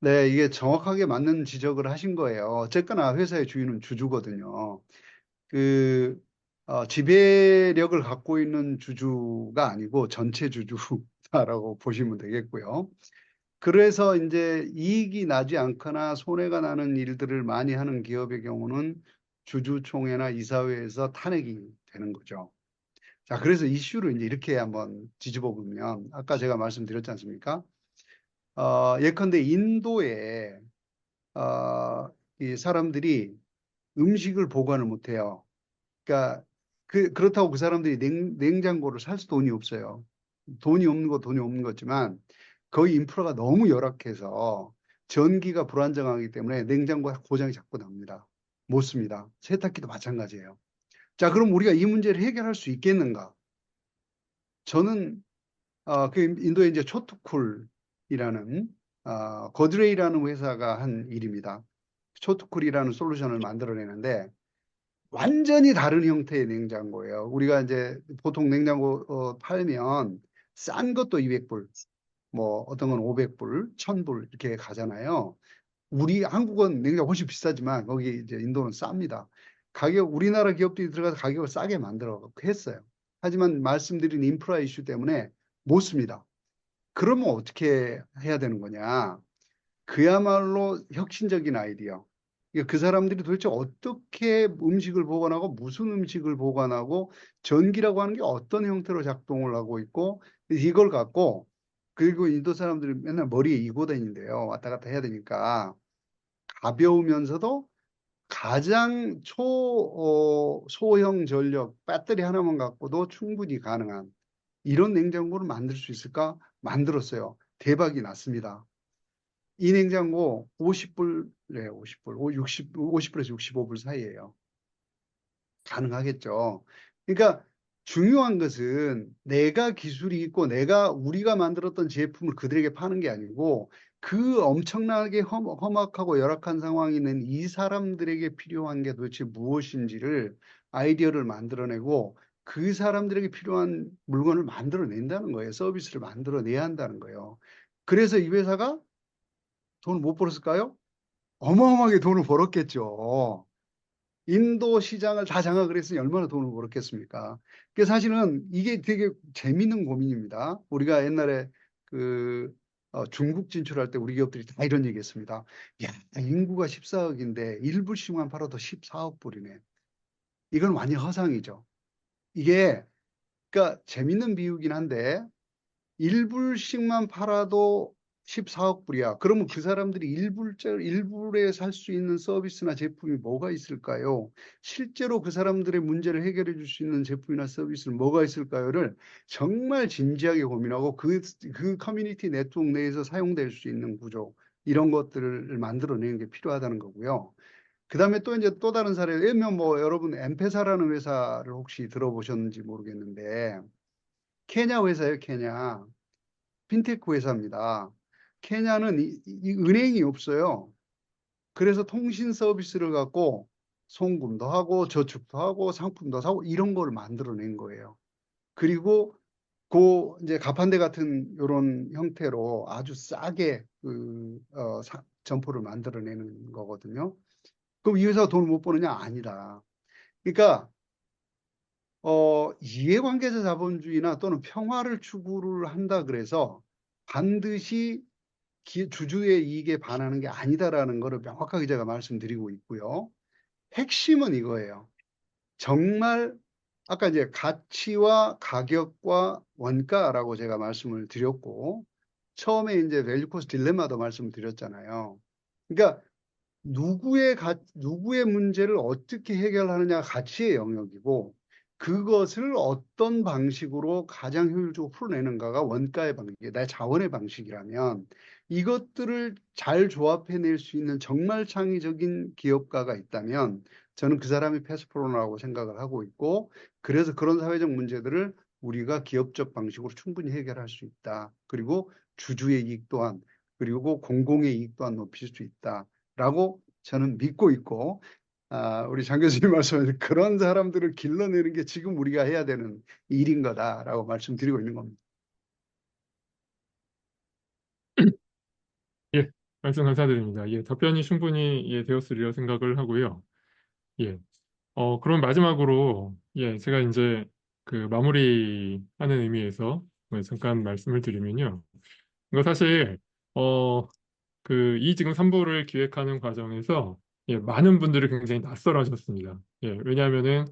네, 이게 정확하게 맞는 지적을 하신 거예요. 어쨌거나 회사의 주인은 주주거든요. 그, 지배력을 갖고 있는 주주가 아니고 전체 주주다라고 보시면 되겠고요. 그래서 이제 이익이 나지 않거나 손해가 나는 일들을 많이 하는 기업의 경우는 주주총회나 이사회에서 탄핵이 되는 거죠. 자, 그래서 이슈를 이제 이렇게 한번 뒤집어 보면 아까 제가 말씀드렸지 않습니까? 예컨대 인도에 이 사람들이 음식을 보관을 못해요. 그러니까 그렇다고 그 사람들이 냉장고를 살 돈이 없어요. 돈이 없는 거 돈이 없는 거지만 거기 인프라가 너무 열악해서 전기가 불안정하기 때문에 냉장고에 고장이 자꾸 납니다. 못 씁니다. 세탁기도 마찬가지예요. 자, 그럼 우리가 이 문제를 해결할 수 있겠는가? 저는 그 인도에 이제 초트쿨이라는 거드레이라는 회사가 한 일입니다. 초트쿨이라는 솔루션을 만들어내는데 완전히 다른 형태의 냉장고예요. 우리가 이제 보통 냉장고 팔면 싼 것도 200불, 뭐 어떤 건 500불, 1000불 이렇게 가잖아요. 우리 한국은 냉장고 훨씬 비싸지만 거기 이제 인도는 쌉니다. 가격 우리나라 기업들이 들어가서 가격을 싸게 만들어 했어요. 하지만 말씀드린 인프라 이슈 때문에 못 씁니다. 그러면 어떻게 해야 되는 거냐? 그야말로 혁신적인 아이디어. 그러니까 그 사람들이 도대체 어떻게 음식을 보관하고 무슨 음식을 보관하고 전기라고 하는 게 어떤 형태로 작동을 하고 있고 이걸 갖고 그리고 인도 사람들이 맨날 머리에 이고 다니는데요. 왔다 갔다 해야 되니까 가벼우면서도 가장 소형 전력 배터리 하나만 갖고도 충분히 가능한 이런 냉장고를 만들 수 있을까? 만들었어요. 대박이 났습니다. 이 냉장고 50불, 50불에서 65불 사이예요. 가능하겠죠. 그러니까 중요한 것은 내가 기술이 있고 우리가 만들었던 제품을 그들에게 파는 게 아니고 그 엄청나게 험악하고 열악한 상황에 있는 이 사람들에게 필요한 게 도대체 무엇인지를 아이디어를 만들어내고 그 사람들에게 필요한 물건을 만들어낸다는 거예요. 서비스를 만들어내야 한다는 거예요. 그래서 이 회사가 돈을 못 벌었을까요? 어마어마하게 돈을 벌었겠죠. 인도 시장을 다 장악을 했으니 얼마나 돈을 벌었겠습니까? 그 사실은 이게 되게 재밌는 고민입니다. 우리가 옛날에 중국 진출할 때 우리 기업들이 다 이런 얘기 했습니다. 야, 인구가 14억인데 1불씩만 팔아도 14억 불이네. 이건 완전 허상이죠. 이게, 그러니까 재밌는 비유긴 한데 1불씩만 팔아도 14억 불이야. 그러면 그 사람들이 일불에 살 수 있는 서비스나 제품이 뭐가 있을까요? 실제로 그 사람들의 문제를 해결해 줄 수 있는 제품이나 서비스는 뭐가 있을까요?를 정말 진지하게 고민하고 그 커뮤니티 네트워크 내에서 사용될 수 있는 구조, 이런 것들을 만들어내는 게 필요하다는 거고요. 그 다음에 또 이제 또 다른 사례, 예를 들면 뭐 여러분 엠페사라는 회사를 혹시 들어보셨는지 모르겠는데, 케냐 회사예요, 케냐. 핀테크 회사입니다. 케냐는 이 은행이 없어요. 그래서 통신 서비스를 갖고 송금도 하고 저축도 하고 상품도 사고 이런 걸 만들어낸 거예요. 그리고 이제 가판대 같은 이런 형태로 아주 싸게 점포를 만들어내는 거거든요. 그럼 이 회사가 돈을 못 버느냐? 아니다. 그러니까 이해관계자 자본주의나 또는 평화를 추구를 한다 그래서 반드시 주주의 이익에 반하는 게 아니다라는 것을 명확하게 제가 말씀드리고 있고요. 핵심은 이거예요. 정말 아까 이제 가치와 가격과 원가라고 제가 말씀을 드렸고, 처음에 이제 밸류 코스트 딜레마도 말씀을 드렸잖아요. 그러니까 누구의 문제를 어떻게 해결하느냐가 가치의 영역이고, 그것을 어떤 방식으로 가장 효율적으로 풀어내는가가 원가의 방식이에요. 내 자원의 방식이라면 이것들을 잘 조합해낼 수 있는 정말 창의적인 기업가가 있다면 저는 그 사람이 패스프로라고 생각을 하고 있고, 그래서 그런 사회적 문제들을 우리가 기업적 방식으로 충분히 해결할 수 있다. 그리고 주주의 이익 또한, 그리고 공공의 이익 또한 높일 수 있다라고 저는 믿고 있고, 우리 장 교수님 말씀하신 그런 사람들을 길러내는 게 지금 우리가 해야 되는 일인 거다라고 말씀드리고 있는 겁니다. 예, 말씀 감사드립니다. 예, 답변이 충분히 되었으리라 생각을 하고요. 예, 그럼 마지막으로 제가 이제 그 마무리하는 의미에서 잠깐 말씀을 드리면요. 이거 사실 이 지금 3부를 기획하는 과정에서 많은 분들이 굉장히 낯설어하셨습니다. 왜냐하면은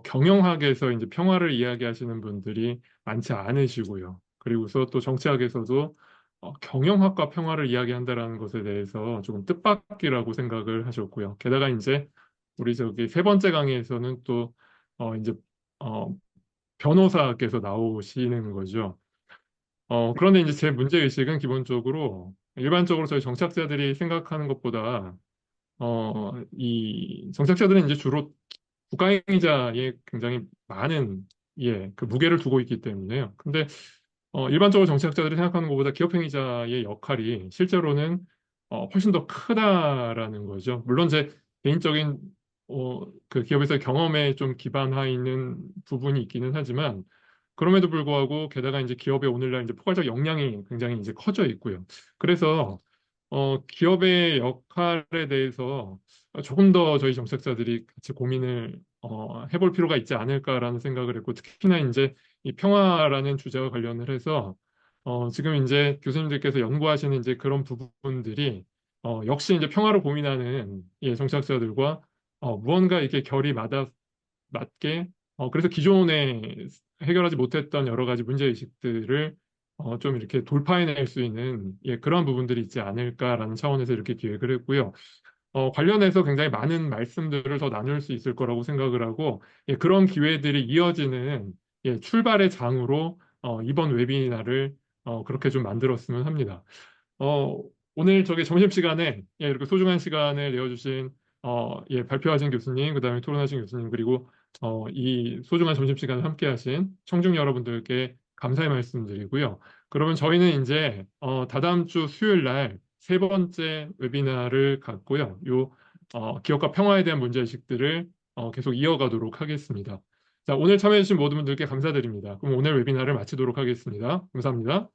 경영학에서 이제 평화를 이야기하시는 분들이 많지 않으시고요. 그리고서 또 정치학에서도 경영학과 평화를 이야기한다라는 것에 대해서 조금 뜻밖이라고 생각을 하셨고요. 게다가 이제 우리 저기 세 번째 강의에서는 또 이제 어, 변호사께서 나오시는 거죠. 그런데 이제 제 문제의식은 기본적으로 일반적으로 저희 정착자들이 생각하는 것보다 이 정착자들은 이제 주로 국가행위자에 굉장히 많은 그 무게를 두고 있기 때문에요. 근데 일반적으로 정치학자들이 생각하는 것보다 기업행위자의 역할이 실제로는 훨씬 더 크다라는 거죠. 물론 제 개인적인 그 기업에서의 경험에 좀 기반화 있는 부분이 있기는 하지만 그럼에도 불구하고 게다가 이제 기업의 오늘날 이제 포괄적 역량이 굉장히 이제 커져 있고요. 그래서 기업의 역할에 대해서 조금 더 저희 정책자들이 같이 고민을 해볼 필요가 있지 않을까라는 생각을 했고 특히나 이제 이 평화라는 주제와 관련을 해서 지금 이제 교수님들께서 연구하시는 이제 그런 부분들이 역시 이제 평화를 고민하는 정치학자들과 무언가 이렇게 맞게 그래서 기존에 해결하지 못했던 여러 가지 문제의식들을 좀 이렇게 돌파해낼 수 있는 그런 부분들이 있지 않을까라는 차원에서 이렇게 기획을 했고요. 관련해서 굉장히 많은 말씀들을 더 나눌 수 있을 거라고 생각을 하고 그런 기회들이 이어지는 출발의 장으로 이번 웨비나를 그렇게 좀 만들었으면 합니다. 어, 오늘 저기 점심시간에 이렇게 소중한 시간을 내어주신 발표하신 교수님, 그다음에 토론하신 교수님, 그리고 이 소중한 점심시간을 함께하신 청중 여러분들께 감사의 말씀드리고요. 그러면 저희는 이제 다다음 주 수요일 날 세 번째 웨비나를 갖고요. 기업과 평화에 대한 문제의식들을 계속 이어가도록 하겠습니다. 자, 오늘 참여해주신 모든 분들께 감사드립니다. 그럼 오늘 웨비나를 마치도록 하겠습니다. 감사합니다.